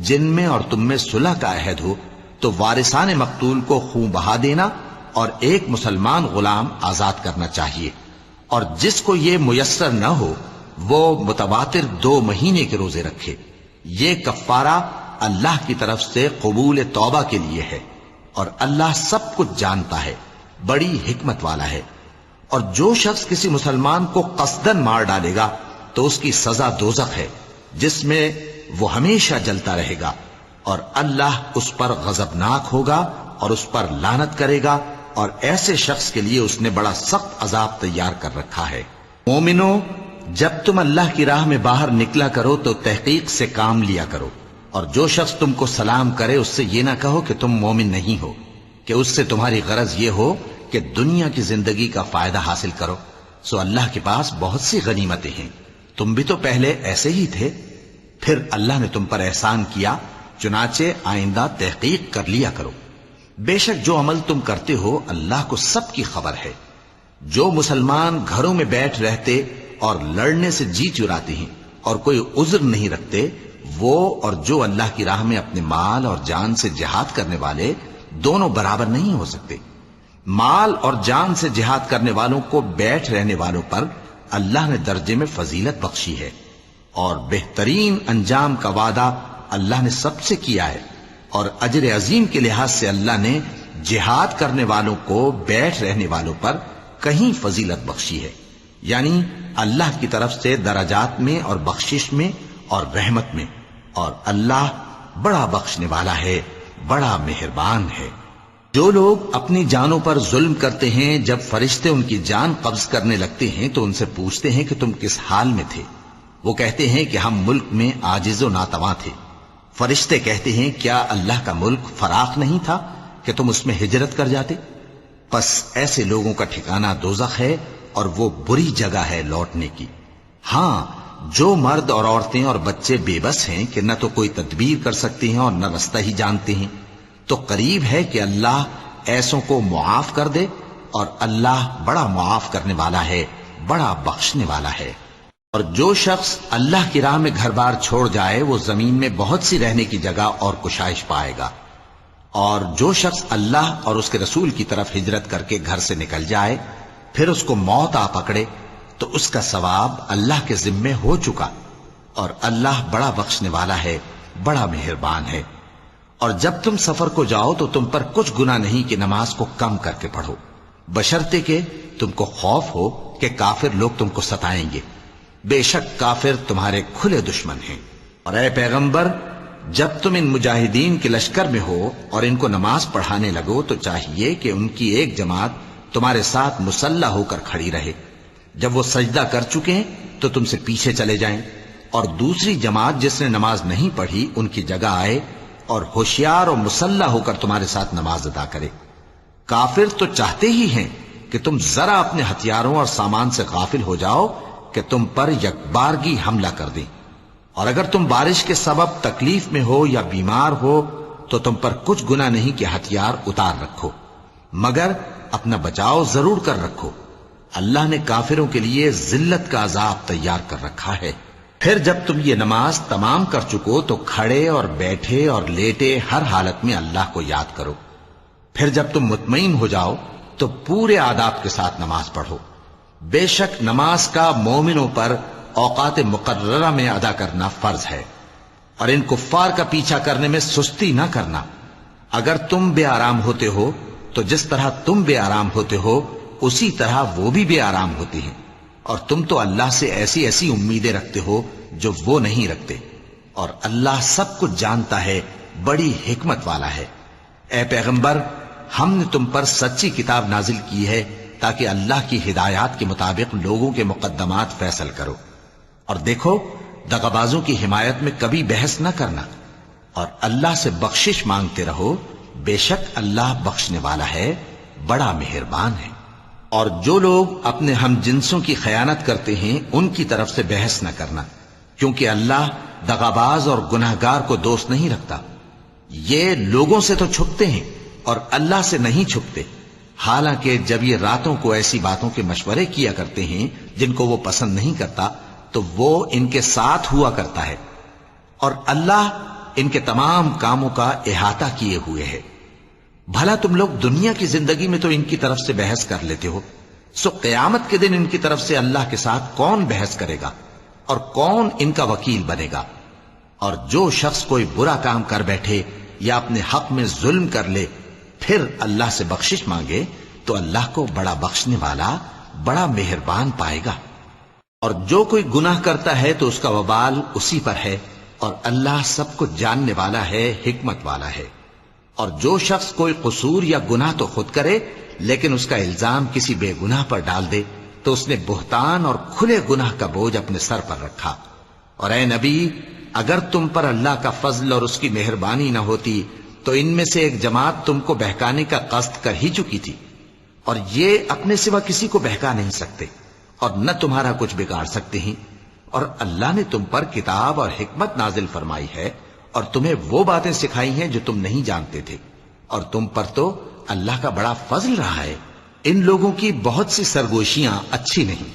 B: جن میں اور تم میں صلح کا عہد ہو تو وارثان مقتول کو خون بہا دینا اور ایک مسلمان غلام آزاد کرنا چاہیے، اور جس کو یہ میسر نہ ہو وہ متواتر 2 مہینے کے روزے رکھے۔ یہ کفارہ اللہ کی طرف سے قبول توبہ کے لیے ہے، اور اللہ سب کچھ جانتا ہے، بڑی حکمت والا ہے۔ اور جو شخص کسی مسلمان کو قصدن مار ڈالے گا تو اس کی سزا دوزخ ہے جس میں وہ ہمیشہ جلتا رہے گا، اور اللہ اس پر غضبناک ہوگا اور اس پر لعنت کرے گا، اور ایسے شخص کے لیے اس نے بڑا سخت عذاب تیار کر رکھا ہے۔ مومنوں، جب تم اللہ کی راہ میں باہر نکلا کرو تو تحقیق سے کام لیا کرو، اور جو شخص تم کو سلام کرے اس سے یہ نہ کہو کہ تم مومن نہیں ہو، کہ اس سے تمہاری غرض یہ ہو کہ دنیا کی زندگی کا فائدہ حاصل کرو۔ سو اللہ کے پاس بہت سی غنیمتیں ہیں، تم بھی تو پہلے ایسے ہی تھے، پھر اللہ نے تم پر احسان کیا، چنانچہ آئندہ تحقیق کر لیا کرو۔ بے شک جو عمل تم کرتے ہو اللہ کو سب کی خبر ہے۔ جو مسلمان گھروں میں بیٹھ رہتے اور لڑنے سے جی چراتے ہیں اور کوئی عذر نہیں رکھتے، وہ اور جو اللہ کی راہ میں اپنے مال اور جان سے جہاد کرنے والے دونوں برابر نہیں ہو سکتے۔ مال اور جان سے جہاد کرنے والوں کو بیٹھ رہنے والوں پر اللہ نے درجے میں فضیلت بخشی ہے، اور بہترین انجام کا وعدہ اللہ نے سب سے کیا ہے، اور اجر عظیم کے لحاظ سے اللہ نے جہاد کرنے والوں کو بیٹھ رہنے والوں پر کہیں فضیلت بخشی ہے، یعنی اللہ کی طرف سے درجات میں اور بخشش میں اور رحمت میں، اور اللہ بڑا بخشنے والا ہے، بڑا مہربان ہے۔ جو لوگ اپنی جانوں پر ظلم کرتے ہیں، جب فرشتے ان کی جان قبض کرنے لگتے ہیں تو ان سے پوچھتے ہیں کہ تم کس حال میں تھے؟ وہ کہتے ہیں کہ ہم ملک میں عاجز و ناتواں تھے۔ فرشتے کہتے ہیں کیا اللہ کا ملک فراخ نہیں تھا کہ تم اس میں ہجرت کر جاتے؟ پس ایسے لوگوں کا ٹھکانہ دوزخ ہے، اور وہ بری جگہ ہے لوٹنے کی۔ ہاں، جو مرد اور عورتیں اور بچے بے بس ہیں کہ نہ تو کوئی تدبیر کر سکتے ہیں اور نہ رستہ ہی جانتے ہیں، تو قریب ہے کہ اللہ ایسوں کو معاف کر دے، اور اللہ بڑا معاف کرنے والا ہے، بڑا بخشنے والا ہے۔ اور جو شخص اللہ کی راہ میں گھر بار چھوڑ جائے وہ زمین میں بہت سی رہنے کی جگہ اور کشائش پائے گا، اور جو شخص اللہ اور اس کے رسول کی طرف ہجرت کر کے گھر سے نکل جائے پھر اس کو موت آ پکڑے تو اس کا ثواب اللہ کے ذمے ہو چکا، اور اللہ بڑا بخشنے والا ہے، بڑا مہربان ہے۔ اور جب تم سفر کو جاؤ تو تم پر کچھ گناہ نہیں کہ نماز کو کم کر کے پڑھو، بشرطے کہ تم کو خوف ہو کہ کافر لوگ تم کو ستائیں گے، بے شک کافر تمہارے کھلے دشمن ہیں۔ اور اے پیغمبر، جب تم ان مجاہدین کے لشکر میں ہو اور ان کو نماز پڑھانے لگو تو چاہیے کہ ان کی ایک جماعت تمہارے ساتھ مسلح ہو کر کھڑی رہے، جب وہ سجدہ کر چکے ہیں تو تم سے پیچھے چلے جائیں، اور دوسری جماعت جس نے نماز نہیں پڑھی ان کی جگہ آئے اور ہوشیار اور مسلح ہو کر تمہارے ساتھ نماز ادا کرے۔ کافر تو چاہتے ہی ہیں کہ تم ذرا اپنے ہتھیاروں اور سامان سے غافل ہو جاؤ کہ تم پر یکبارگی حملہ کر دیں، اور اگر تم بارش کے سبب تکلیف میں ہو یا بیمار ہو تو تم پر کچھ گناہ نہیں کہ ہتھیار اتار رکھو، مگر اپنا بچاؤ ضرور کر رکھو۔ اللہ نے کافروں کے لیے ذلت کا عذاب تیار کر رکھا ہے۔ پھر جب تم یہ نماز تمام کر چکو تو کھڑے اور بیٹھے اور لیٹے ہر حالت میں اللہ کو یاد کرو۔ پھر جب تم مطمئن ہو جاؤ تو پورے آداب کے ساتھ نماز پڑھو۔ بے شک نماز کا مومنوں پر اوقات مقررہ میں ادا کرنا فرض ہے، اور ان کفار کا پیچھا کرنے میں سستی نہ کرنا۔ اگر تم بے آرام ہوتے ہو تو جس طرح تم بے آرام ہوتے ہو اسی طرح وہ بھی بے آرام ہوتے ہیں، اور تم تو اللہ سے ایسی ایسی امیدیں رکھتے ہو جو وہ نہیں رکھتے، اور اللہ سب کچھ جانتا ہے، بڑی حکمت والا ہے۔ اے پیغمبر، ہم نے تم پر سچی کتاب نازل کی ہے تاکہ اللہ کی ہدایات کے مطابق لوگوں کے مقدمات فیصل کرو، اور دیکھو دغابازوں کی حمایت میں کبھی بحث نہ کرنا، اور اللہ سے بخشش مانگتے رہو، بے شک اللہ بخشنے والا ہے، بڑا مہربان ہے۔ اور جو لوگ اپنے ہم جنسوں کی خیانت کرتے ہیں ان کی طرف سے بحث نہ کرنا، کیونکہ اللہ دغاباز اور گناہگار کو دوست نہیں رکھتا۔ یہ لوگوں سے تو چھپتے ہیں اور اللہ سے نہیں چھپتے، حالانکہ جب یہ راتوں کو ایسی باتوں کے مشورے کیا کرتے ہیں جن کو وہ پسند نہیں کرتا تو وہ ان کے ساتھ ہوا کرتا ہے، اور اللہ ان کے تمام کاموں کا احاطہ کیے ہوئے ہے۔ بھلا تم لوگ دنیا کی زندگی میں تو ان کی طرف سے بحث کر لیتے ہو، سو قیامت کے دن ان کی طرف سے اللہ کے ساتھ کون بحث کرے گا اور کون ان کا وکیل بنے گا؟ اور جو شخص کوئی برا کام کر بیٹھے یا اپنے حق میں ظلم کر لے پھر اللہ سے بخشش مانگے تو اللہ کو بڑا بخشنے والا، بڑا مہربان پائے گا۔ اور جو کوئی گناہ کرتا ہے تو اس کا وبال اسی پر ہے، اور اللہ سب کچھ جاننے والا ہے، حکمت والا ہے۔ اور جو شخص کوئی قصور یا گناہ تو خود کرے لیکن اس کا الزام کسی بے گناہ پر ڈال دے تو اس نے بہتان اور کھلے گناہ کا بوجھ اپنے سر پر رکھا۔ اور اے نبی، اگر تم پر اللہ کا فضل اور اس کی مہربانی نہ ہوتی تو ان میں سے ایک جماعت تم کو بہکانے کا قصد کر ہی چکی تھی، اور یہ اپنے سوا کسی کو بہکا نہیں سکتے اور نہ تمہارا کچھ بگاڑ سکتے ہیں۔ اور اللہ نے تم پر کتاب اور حکمت نازل فرمائی ہے اور تمہیں وہ باتیں سکھائی ہیں جو تم نہیں جانتے تھے، اور تم پر تو اللہ کا بڑا فضل رہا ہے۔ ان لوگوں کی بہت سی سرگوشیاں اچھی نہیں،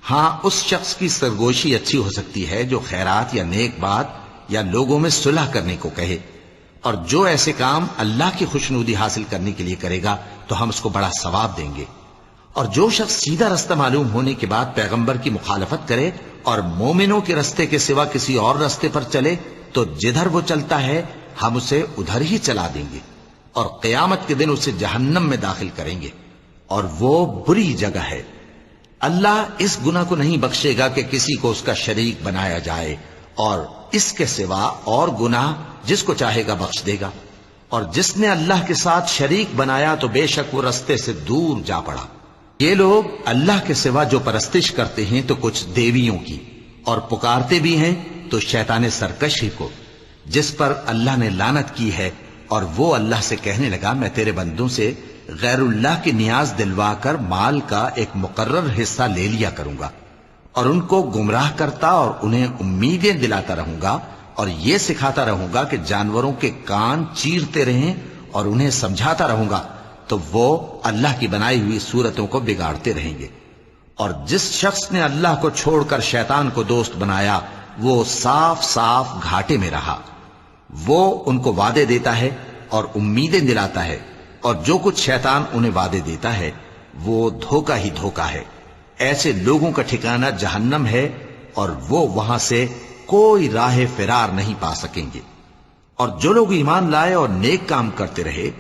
B: ہاں اس شخص کی سرگوشی اچھی ہو سکتی ہے جو خیرات یا نیک بات یا لوگوں میں صلح کرنے کو کہے، اور جو ایسے کام اللہ کی خوشنودی حاصل کرنے کے لیے کرے گا تو ہم اس کو بڑا ثواب دیں گے۔ اور جو شخص سیدھا رستہ معلوم ہونے کے بعد پیغمبر کی مخالفت کرے اور مومنوں کے رستے کے سوا کسی اور رستے پر چلے تو جدھر وہ چلتا ہے ہم اسے ادھر ہی چلا دیں گے، اور قیامت کے دن اسے جہنم میں داخل کریں گے، اور وہ بری جگہ ہے۔ اللہ اس گناہ کو نہیں بخشے گا کہ کسی کو اس کا شریک بنایا جائے، اور اس کے سوا اور گناہ جس کو چاہے گا بخش دے گا، اور جس نے اللہ کے ساتھ شریک بنایا تو بے شک وہ رستے سے دور جا پڑا۔ یہ لوگ اللہ کے سوا جو پرستش کرتے ہیں تو کچھ دیویوں کی، اور پکارتے بھی ہیں تو شیطان سرکش ہی کو، جس پر اللہ نے لعنت کی ہے، اور وہ اللہ سے کہنے لگا میں تیرے بندوں سے غیر اللہ کی نیاز دلوا کر مال کا ایک مقرر حصہ لے لیا کروں گا، اور ان کو گمراہ کرتا اور انہیں امیدیں دلاتا رہوں گا، اور یہ سکھاتا رہوں گا کہ جانوروں کے کان چیرتے رہیں، اور انہیں سمجھاتا رہوں گا تو وہ اللہ کی بنائی ہوئی صورتوں کو بگاڑتے رہیں گے۔ اور جس شخص نے اللہ کو چھوڑ کر شیطان کو دوست بنایا وہ صاف صاف گھاٹے میں رہا۔ وہ ان کو وعدے دیتا ہے اور امیدیں دلاتا ہے، اور جو کچھ شیطان انہیں وعدے دیتا ہے وہ دھوکہ ہی دھوکہ ہے۔ ایسے لوگوں کا ٹھکانہ جہنم ہے، اور وہ وہاں سے کوئی راہ فرار نہیں پا سکیں گے۔ اور جو لوگ ایمان لائے اور نیک کام کرتے رہے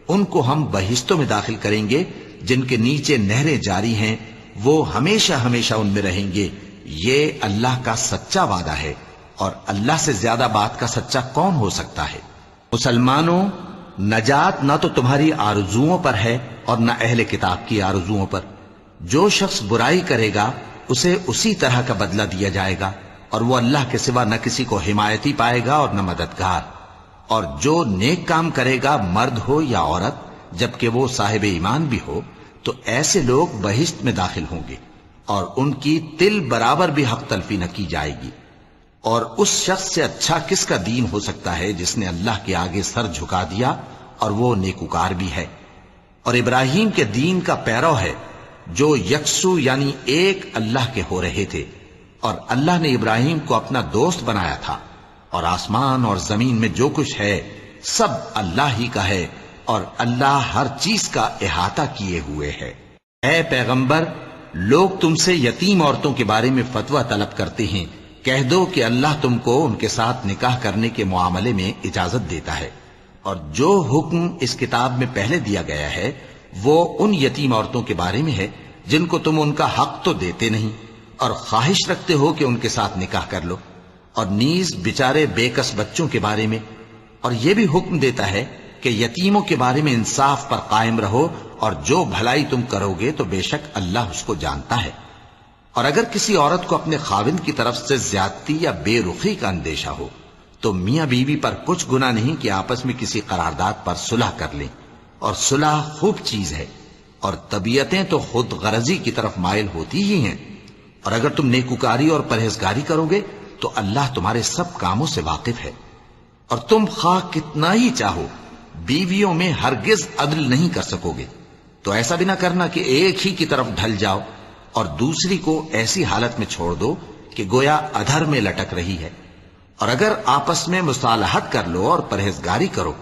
B: ان کو ہم بہشتوں میں داخل کریں گے جن کے نیچے نہریں جاری ہیں، وہ ہمیشہ ہمیشہ ان میں رہیں گے۔ یہ اللہ کا سچا وعدہ ہے، اور اللہ سے زیادہ بات کا سچا کون ہو سکتا ہے؟ مسلمانوں، نجات نہ تو تمہاری آرزوؤں پر ہے اور نہ اہل کتاب کی آرزوؤں پر۔ جو شخص برائی کرے گا اسے اسی طرح کا بدلہ دیا جائے گا، اور وہ اللہ کے سوا نہ کسی کو حمایتی پائے گا اور نہ مددگار۔ اور جو نیک کام کرے گا مرد ہو یا عورت جبکہ وہ صاحب ایمان بھی ہو تو ایسے لوگ بہشت میں داخل ہوں گے، اور ان کی تل برابر بھی حق تلفی نہ کی جائے گی۔ اور اس شخص سے اچھا کس کا دین ہو سکتا ہے جس نے اللہ کے آگے سر جھکا دیا اور وہ نیکوکار بھی ہے۔ اور ابراہیم کے دین کا پیرو ہے جو یکسو یعنی ایک اللہ کے ہو رہے تھے، اور اللہ نے ابراہیم کو اپنا دوست بنایا تھا۔ اور آسمان اور زمین میں جو کچھ ہے سب اللہ ہی کا ہے، اور اللہ ہر چیز کا احاطہ کیے ہوئے ہے۔ اے پیغمبر، لوگ تم سے یتیم عورتوں کے بارے میں فتویٰ طلب کرتے ہیں، کہہ دو کہ اللہ تم کو ان کے ساتھ نکاح کرنے کے معاملے میں اجازت دیتا ہے، اور جو حکم اس کتاب میں پہلے دیا گیا ہے وہ ان یتیم عورتوں کے بارے میں ہے جن کو تم ان کا حق تو دیتے نہیں، اور خواہش رکھتے ہو کہ ان کے ساتھ نکاح کر لو، اور نیز بیچارے بے کس بچوں کے بارے میں۔ اور یہ بھی حکم دیتا ہے کہ یتیموں کے بارے میں انصاف پر قائم رہو، اور جو بھلائی تم کرو گے تو بے شک اللہ اس کو جانتا ہے۔ اور اگر کسی عورت کو اپنے خاوند کی طرف سے زیادتی یا بے رخی کا اندیشہ ہو تو میاں بیوی پر کچھ گناہ نہیں کہ آپس میں کسی قرارداد پر صلح کر لیں، اور صلح خوب چیز ہے، اور طبیعتیں تو خود غرضی کی طرف مائل ہوتی ہی ہیں۔ اور اگر تم نیکوکاری اور پرہیزگاری کرو گے تو اللہ تمہارے سب کاموں سے واقف ہے۔ اور تم خواہ کتنا ہی چاہو بیویوں میں ہرگز عدل نہیں کر سکو گے، تو ایسا بھی نہ کرنا کہ ایک ہی کی طرف ڈھل جاؤ اور دوسری کو ایسی حالت میں چھوڑ دو کہ گویا ادھر میں لٹک رہی ہے۔ اور اگر آپس میں مصالحت کر لو اور پرہیزگاری کرو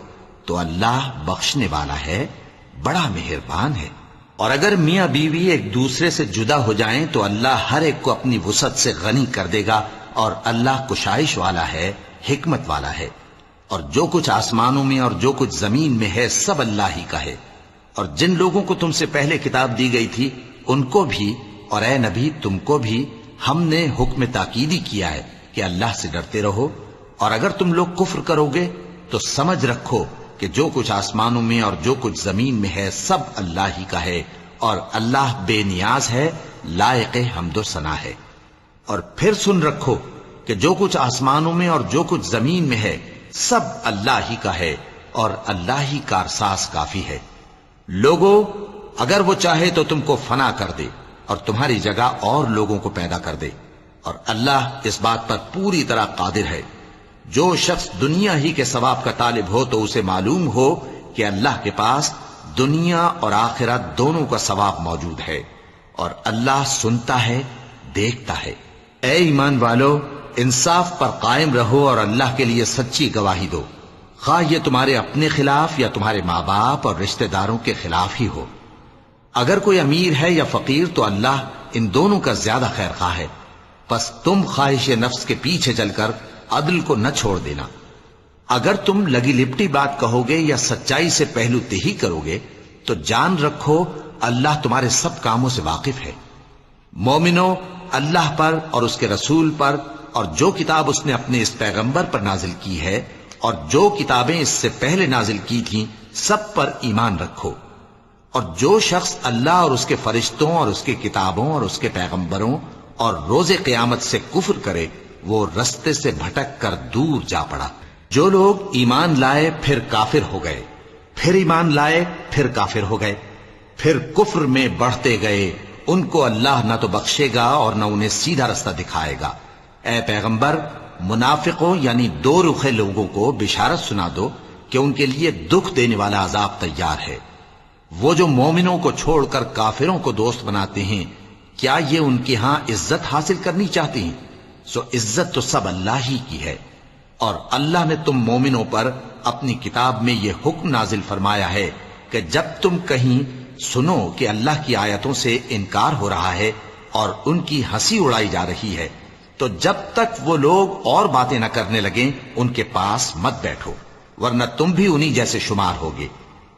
B: تو اللہ بخشنے والا ہے، بڑا مہربان ہے۔ اور اگر میاں بیوی ایک دوسرے سے جدا ہو جائیں تو اللہ ہر ایک کو اپنی وسعت سے غنی کر دے گا، اور اللہ کشائش والا ہے، حکمت والا ہے۔ اور جو کچھ آسمانوں میں اور جو کچھ زمین میں ہے سب اللہ ہی کا ہے۔ اور جن لوگوں کو تم سے پہلے کتاب دی گئی تھی ان کو بھی اور اے نبی تم کو بھی ہم نے حکم تاکیدی کیا ہے کہ اللہ سے ڈرتے رہو، اور اگر تم لوگ کفر کرو گے تو سمجھ رکھو کہ جو کچھ آسمانوں میں اور جو کچھ زمین میں ہے سب اللہ ہی کا ہے، اور اللہ بے نیاز ہے، لائق حمد و ثنا ہے۔ اور پھر سن رکھو کہ جو کچھ آسمانوں میں اور جو کچھ زمین میں ہے سب اللہ ہی کا ہے، اور اللہ ہی کارساز کافی ہے۔ لوگو، اگر وہ چاہے تو تم کو فنا کر دے اور تمہاری جگہ اور لوگوں کو پیدا کر دے، اور اللہ اس بات پر پوری طرح قادر ہے۔ جو شخص دنیا ہی کے ثواب کا طالب ہو تو اسے معلوم ہو کہ اللہ کے پاس دنیا اور آخرت دونوں کا ثواب موجود ہے، اور اللہ سنتا ہے، دیکھتا ہے۔ اے ایمان والو، انصاف پر قائم رہو اور اللہ کے لیے سچی گواہی دو، خواہ یہ تمہارے اپنے خلاف یا تمہارے ماں باپ اور رشتہ داروں کے خلاف ہی ہو۔ اگر کوئی امیر ہے یا فقیر تو اللہ ان دونوں کا زیادہ خیر خواہ ہے، پس تم خواہش نفس کے پیچھے چل کر عدل کو نہ چھوڑ دینا۔ اگر تم لگی لپٹی بات کہو گے یا سچائی سے پہلو تہی کرو گے تو جان رکھو اللہ تمہارے سب کاموں سے واقف ہے۔ مومنو، اللہ پر اور اس کے رسول پر اور جو کتاب اس نے اپنے اس پیغمبر پر نازل کی ہے اور جو کتابیں اس سے پہلے نازل کی تھیں سب پر ایمان رکھو۔ اور جو شخص اللہ اور اس کے فرشتوں اور اس کے کتابوں اور اس کے پیغمبروں اور روز قیامت سے کفر کرے وہ رستے سے بھٹک کر دور جا پڑا۔ جو لوگ ایمان لائے پھر کافر ہو گئے، پھر ایمان لائے پھر کافر ہو گئے، پھر کفر میں بڑھتے گئے، ان کو اللہ نہ تو بخشے گا اور نہ انہیں سیدھا رستہ دکھائے گا۔ اے پیغمبر، منافقوں یعنی دو رخے لوگوں کو بشارت سنا دو کہ ان کے لیے دکھ دینے والا عذاب تیار ہے۔ وہ جو مومنوں کو چھوڑ کر کافروں کو دوست بناتے ہیں، کیا یہ ان کے ہاں عزت حاصل کرنی چاہتے ہیں؟ سو عزت تو سب اللہ ہی کی ہے۔ اور اللہ نے تم مومنوں پر اپنی کتاب میں یہ حکم نازل فرمایا ہے کہ جب تم کہیں سنو کہ اللہ کی آیتوں سے انکار ہو رہا ہے اور ان کی ہنسی اڑائی جا رہی ہے تو جب تک وہ لوگ اور باتیں نہ کرنے لگیں ان کے پاس مت بیٹھو، ورنہ تم بھی انہی جیسے شمار ہوگے۔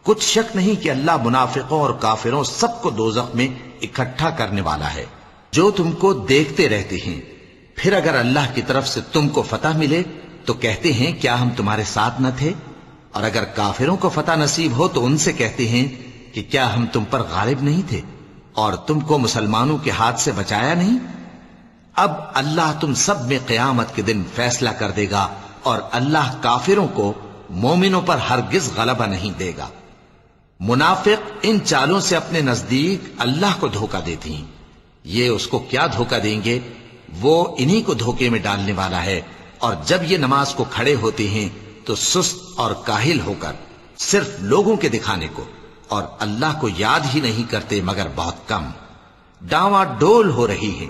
B: کچھ شک نہیں کہ اللہ منافقوں اور کافروں سب کو دوزخ میں اکٹھا کرنے والا ہے۔ جو تم کو دیکھتے رہتے ہیں، پھر اگر اللہ کی طرف سے تم کو فتح ملے تو کہتے ہیں کیا ہم تمہارے ساتھ نہ تھے؟ اور اگر کافروں کو فتح نصیب ہو تو ان سے کہتے ہیں کہ کیا ہم تم پر غالب نہیں تھے اور تم کو مسلمانوں کے ہاتھ سے بچایا نہیں؟ اب اللہ تم سب میں قیامت کے دن فیصلہ کر دے گا اور اللہ کافروں کو مومنوں پر ہرگز غلبہ نہیں دے گا۔ منافق ان چالوں سے اپنے نزدیک اللہ کو دھوکہ دیتی ہیں، یہ اس کو کیا دھوکہ دیں گے؟ وہ انہی کو دھوکے میں ڈالنے والا ہے۔ اور جب یہ نماز کو کھڑے ہوتے ہیں تو سست اور کاہل ہو کر صرف لوگوں کے دکھانے کو اور اللہ کو یاد ہی نہیں کرتے مگر بہت کم۔ ڈاواں ڈول ہو رہی ہے،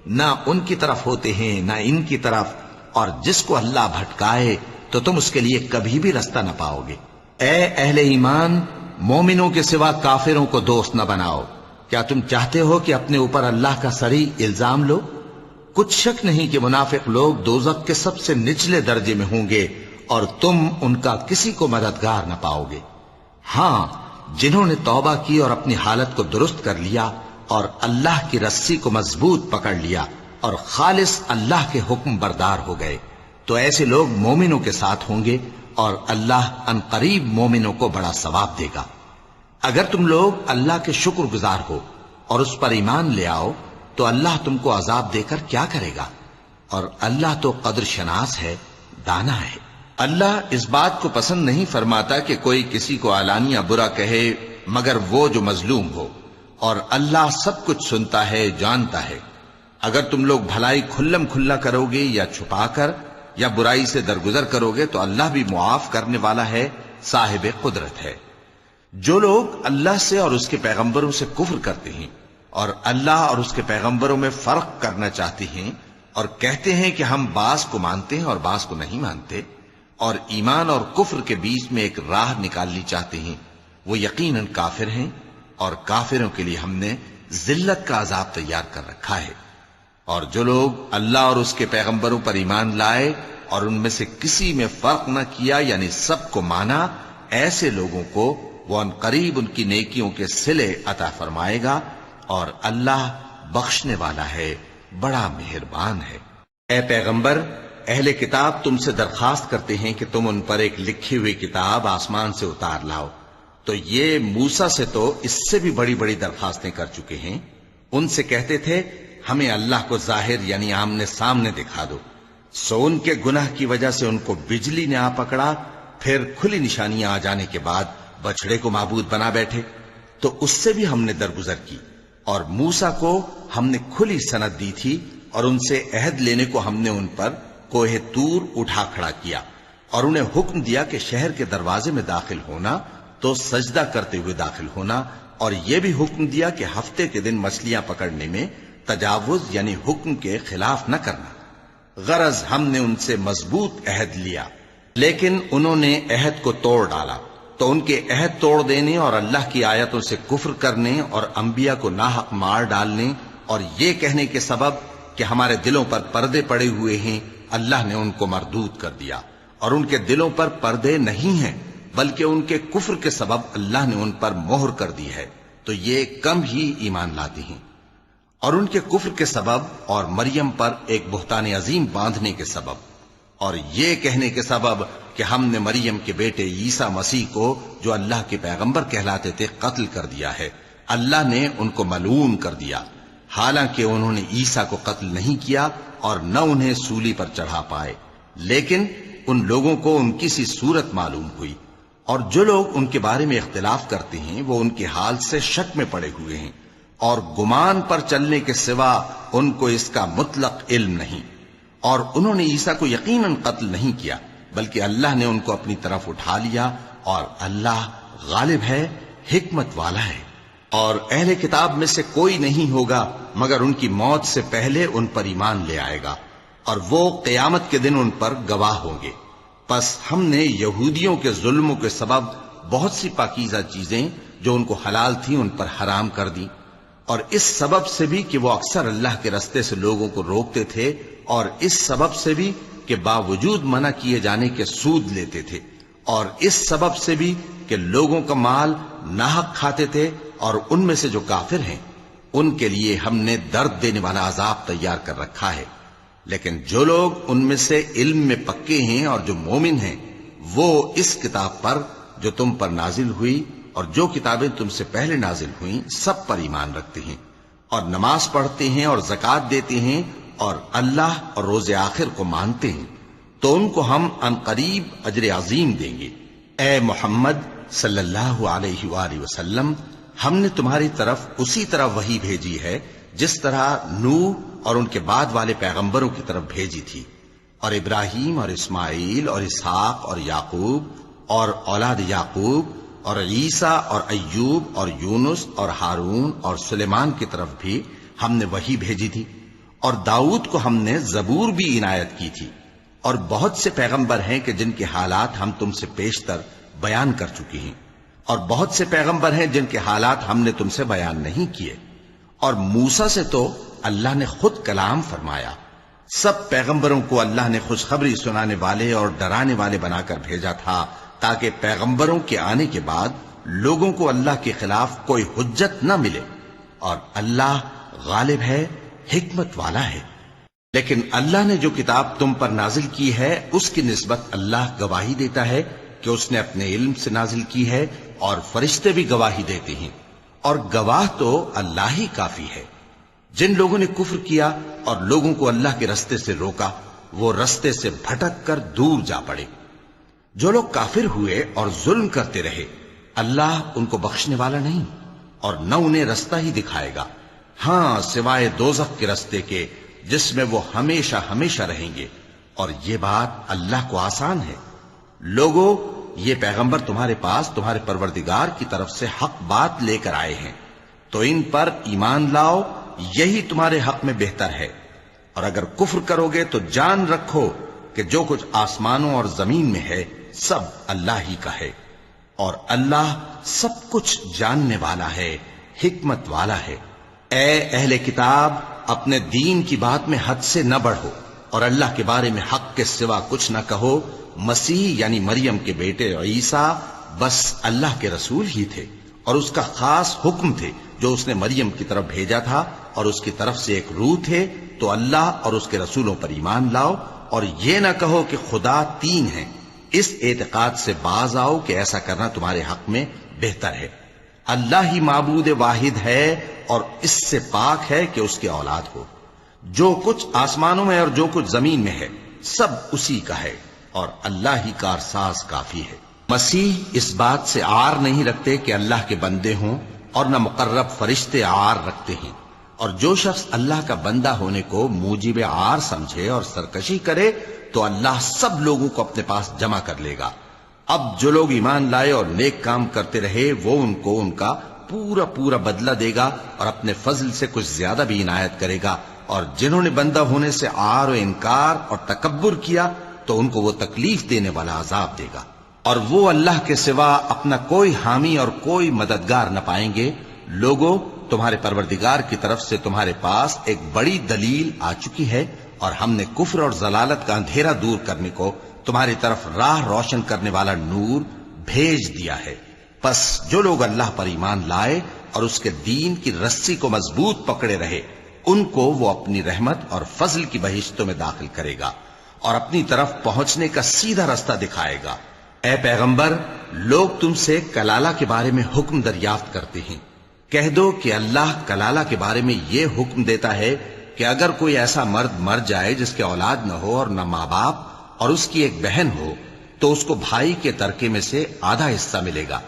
B: نہ ان کی طرف ہوتے ہیں نہ ان کی طرف، اور جس کو اللہ بھٹکائے تو تم اس کے لیے کبھی بھی رستہ نہ پاؤ گے۔ اے اہل ایمان، مومنوں کے سوا کافروں کو دوست نہ بناؤ۔ کیا تم چاہتے ہو کہ اپنے اوپر اللہ کا صریح الزام لو؟ کچھ شک نہیں کہ منافق لوگ دوزخ کے سب سے نچلے درجے میں ہوں گے اور تم ان کا کسی کو مددگار نہ پاؤ گے۔ ہاں، جنہوں نے توبہ کی اور اپنی حالت کو درست کر لیا اور اللہ کی رسی کو مضبوط پکڑ لیا اور خالص اللہ کے حکم بردار ہو گئے تو ایسے لوگ مومنوں کے ساتھ ہوں گے اور اللہ ان قریب مومنوں کو بڑا ثواب دے گا۔ اگر تم لوگ اللہ کے شکر گزار ہو اور اس پر ایمان لے آؤ تو اللہ تم کو عذاب دے کر کیا کرے گا؟ اور اللہ تو قدر شناس ہے، دانا ہے۔ اللہ اس بات کو پسند نہیں فرماتا کہ کوئی کسی کو علانیہ برا کہے مگر وہ جو مظلوم ہو، اور اللہ سب کچھ سنتا ہے، جانتا ہے۔ اگر تم لوگ بھلائی کھلم کھلا کرو گے یا چھپا کر یا برائی سے درگزر کرو گے تو اللہ بھی معاف کرنے والا ہے، صاحب قدرت ہے۔ جو لوگ اللہ سے اور اس کے پیغمبروں سے کفر کرتے ہیں اور اللہ اور اس کے پیغمبروں میں فرق کرنا چاہتے ہیں اور کہتے ہیں کہ ہم بعض کو مانتے ہیں اور بعض کو نہیں مانتے، اور ایمان اور کفر کے بیچ میں ایک راہ نکالنی چاہتے ہیں، وہ یقیناً کافر ہیں، اور کافروں کے لیے ہم نے ذلت کا عذاب تیار کر رکھا ہے۔ اور جو لوگ اللہ اور اس کے پیغمبروں پر ایمان لائے اور ان میں سے کسی میں فرق نہ کیا یعنی سب کو مانا، ایسے لوگوں کو وہ ان قریب ان کی نیکیوں کے صلے عطا فرمائے گا، اور اللہ بخشنے والا ہے، بڑا مہربان ہے۔ اے پیغمبر، اہل کتاب تم سے درخواست کرتے ہیں کہ تم ان پر ایک لکھی ہوئی کتاب آسمان سے اتار لاؤ، تو یہ موسیٰ سے تو اس سے بھی بڑی بڑی درخواستیں کر چکے ہیں۔ ان سے کہتے تھے ہمیں اللہ کو ظاہر یعنی آمنے سامنے دکھا دو، سو ان کے گناہ کی وجہ سے ان کو بجلی نے آ پکڑا، پھر کھلی نشانیاں آ جانے کے بعد بچڑے کو معبود بنا بیٹھے، تو اس سے بھی ہم نے درگزر کی۔ اور موسیٰ کو ہم نے کھلی سند دی تھی اور ان سے عہد لینے کو ہم نے ان پر کوہ طور اٹھا کھڑا کیا اور انہیں حکم دیا کہ شہر کے دروازے میں داخل ہونا تو سجدہ کرتے ہوئے داخل ہونا، اور یہ بھی حکم دیا کہ ہفتے کے دن مچھلیاں پکڑنے میں تجاوز یعنی حکم کے خلاف نہ کرنا۔ غرض ہم نے ان سے مضبوط عہد لیا لیکن انہوں نے عہد کو توڑ ڈالا، تو ان کے عہد توڑ دینے اور اللہ کی آیتوں سے کفر کرنے اور انبیاء کو ناحق مار ڈالنے اور یہ کہنے کے سبب کہ ہمارے دلوں پر پردے پڑے ہوئے ہیں، اللہ نے ان کو مردود کر دیا، اور ان کے دلوں پر پردے نہیں ہیں بلکہ ان کے کفر کے سبب اللہ نے ان پر مہر کر دی ہے، تو یہ کم ہی ایمان لاتے ہیں۔ اور ان کے کفر کے سبب اور مریم پر ایک بہتان عظیم باندھنے کے سبب اور یہ کہنے کے سبب کہ ہم نے مریم کے بیٹے عیسیٰ مسیح کو جو اللہ کے پیغمبر کہلاتے تھے قتل کر دیا ہے، اللہ نے ان کو ملعون کر دیا، حالانکہ انہوں نے عیسیٰ کو قتل نہیں کیا اور نہ انہیں سولی پر چڑھا پائے، لیکن ان لوگوں کو ان کی سی صورت معلوم ہوئی، اور جو لوگ ان کے بارے میں اختلاف کرتے ہیں وہ ان کے حال سے شک میں پڑے ہوئے ہیں، اور گمان پر چلنے کے سوا ان کو اس کا مطلق علم نہیں، اور انہوں نے عیسیٰ کو یقیناً قتل نہیں کیا بلکہ اللہ نے ان کو اپنی طرف اٹھا لیا، اور اللہ غالب ہے، حکمت والا ہے۔ اور اہل کتاب میں سے کوئی نہیں ہوگا مگر ان کی موت سے پہلے ان پر ایمان لے آئے گا، اور وہ قیامت کے دن ان پر گواہ ہوں گے۔ پس ہم نے یہودیوں کے ظلموں کے سبب بہت سی پاکیزہ چیزیں جو ان کو حلال تھیں ان پر حرام کر دی، اور اس سبب سے بھی کہ وہ اکثر اللہ کے رستے سے لوگوں کو روکتے تھے، اور اس سبب سے بھی کہ باوجود منع کیے جانے کے سود لیتے تھے، اور اس سبب سے بھی کہ لوگوں کا مال ناحق کھاتے تھے، اور ان میں سے جو کافر ہیں ان کے لیے ہم نے درد دینے والا عذاب تیار کر رکھا ہے۔ لیکن جو لوگ ان میں سے علم میں پکے ہیں اور جو مومن ہیں وہ اس کتاب پر جو تم پر نازل ہوئی اور جو کتابیں تم سے پہلے نازل ہوئیں سب پر ایمان رکھتے ہیں، اور نماز پڑھتے ہیں اور زکوٰۃ دیتے ہیں اور اللہ اور روز آخر کو مانتے ہیں، تو ان کو ہم عنقریب اجر عظیم دیں گے۔ اے محمد صلی اللہ علیہ وآلہ وسلم، ہم نے تمہاری طرف اسی طرح وحی بھیجی ہے جس طرح نوح اور ان کے بعد والے پیغمبروں کی طرف بھیجی تھی، اور ابراہیم اور اسماعیل اور اسحاق اور یعقوب اور اولاد یعقوب اور عیسیٰ اور ایوب اور یونس اور ہارون اور سلیمان کی طرف بھی ہم نے وحی بھیجی تھی، اور داؤد کو ہم نے زبور بھی عنایت کی تھی، اور بہت سے پیغمبر ہیں کہ جن کے حالات ہم تم سے پیشتر بیان کر چکے ہیں، اور بہت سے پیغمبر ہیں جن کے حالات ہم نے تم سے بیان نہیں کیے، اور موسیٰ سے تو اللہ نے خود کلام فرمایا۔ سب پیغمبروں کو اللہ نے خوشخبری سنانے والے اور ڈرانے والے بنا کر بھیجا تھا تاکہ پیغمبروں کے آنے کے بعد لوگوں کو اللہ کے خلاف کوئی حجت نہ ملے، اور اللہ غالب ہے، حکمت والا ہے۔ لیکن اللہ نے جو کتاب تم پر نازل کی ہے اس کی نسبت اللہ گواہی دیتا ہے کہ اس نے اپنے علم سے نازل کی ہے، اور فرشتے بھی گواہی دیتے ہیں، اور گواہ تو اللہ ہی کافی ہے۔ جن لوگوں نے کفر کیا اور لوگوں کو اللہ کے رستے سے روکا وہ رستے سے بھٹک کر دور جا پڑے۔ جو لوگ کافر ہوئے اور ظلم کرتے رہے اللہ ان کو بخشنے والا نہیں، اور نہ انہیں رستہ ہی دکھائے گا، ہاں سوائے دوزخ کے رستے کے جس میں وہ ہمیشہ ہمیشہ رہیں گے، اور یہ بات اللہ کو آسان ہے۔ لوگوں، یہ پیغمبر تمہارے پاس تمہارے پروردگار کی طرف سے حق بات لے کر آئے ہیں، تو ان پر ایمان لاؤ، یہی تمہارے حق میں بہتر ہے، اور اگر کفر کرو گے تو جان رکھو کہ جو کچھ آسمانوں اور زمین میں ہے سب اللہ ہی کا ہے، اور اللہ سب کچھ جاننے والا ہے، حکمت والا ہے۔ اے اہل کتاب، اپنے دین کی بات میں حد سے نہ بڑھو، اور اللہ کے بارے میں حق کے سوا کچھ نہ کہو۔ مسیح یعنی مریم کے بیٹے عیسیٰ بس اللہ کے رسول ہی تھے، اور اس کا خاص حکم تھے جو اس نے مریم کی طرف بھیجا تھا، اور اس کی طرف سے ایک روح تھے، تو اللہ اور اس کے رسولوں پر ایمان لاؤ، اور یہ نہ کہو کہ خدا تین ہیں، اس اعتقاد سے باز آؤ کہ ایسا کرنا تمہارے حق میں بہتر ہے۔ اللہ ہی معبود واحد ہے اور اس سے پاک ہے کہ اس کی اولاد ہو۔ جو کچھ آسمانوں میں اور جو کچھ زمین میں ہے سب اسی کا ہے، اور اللہ ہی کارساز کافی ہے۔ مسیح اس بات سے عار نہیں رکھتے کہ اللہ کے بندے ہوں، اور نہ مقرب فرشتے عار رکھتے ہیں، اور جو شخص اللہ کا بندہ ہونے کو موجب عار سمجھے اور سرکشی کرے تو اللہ سب لوگوں کو اپنے پاس جمع کر لے گا۔ اب جو لوگ ایمان لائے اور نیک کام کرتے رہے وہ ان کو ان کا پورا پورا بدلہ دے گا، اور اپنے فضل سے کچھ زیادہ بھی عنایت کرے گا، اور جنہوں نے بندہ ہونے سے عار و انکار اور تکبر کیا تو ان کو وہ تکلیف دینے والا عذاب دے گا، اور وہ اللہ کے سوا اپنا کوئی حامی اور کوئی مددگار نہ پائیں گے۔ لوگوں، تمہارے پروردگار کی طرف سے تمہارے پاس ایک بڑی دلیل آ چکی ہے، اور ہم نے کفر اور ضلالت کا اندھیرا دور کرنے کو تمہاری طرف راہ روشن کرنے والا نور بھیج دیا ہے۔ پس جو لوگ اللہ پر ایمان لائے اور اس کے دین کی رسی کو مضبوط پکڑے رہے، ان کو وہ اپنی رحمت اور فضل کی بہشتوں میں داخل کرے گا اور اپنی طرف پہنچنے کا سیدھا رستہ دکھائے گا۔ اے پیغمبر، لوگ تم سے کلالہ کے بارے میں حکم دریافت کرتے ہیں، کہہ دو کہ اللہ کلالہ کے بارے میں یہ حکم دیتا ہے کہ اگر کوئی ایسا مرد مر جائے جس کے اولاد نہ ہو اور نہ ماں باپ اور اس کی ایک بہن ہو، تو اس کو بھائی کے ترکے میں سے آدھا حصہ ملے گا،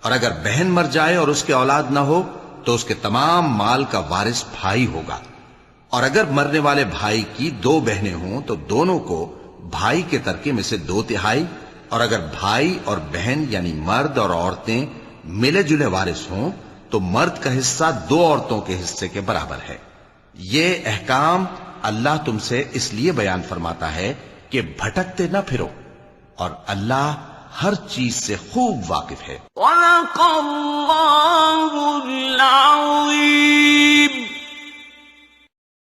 B: اور اگر بہن مر جائے اور اس کے اولاد نہ ہو تو اس کے تمام مال کا وارث بھائی ہوگا، اور اگر مرنے والے بھائی کی 2 بہنیں ہوں تو دونوں کو بھائی کے ترکے میں سے 2/3، اور اگر بھائی اور بہن یعنی مرد اور عورتیں ملے جلے وارث ہوں تو مرد کا حصہ 2 عورتوں کے حصے کے برابر ہے۔ یہ احکام اللہ تم سے اس لیے بیان فرماتا ہے کہ بھٹکتے نہ پھرو، اور اللہ ہر چیز سے خوب واقف ہے۔
A: وَلَقَدْ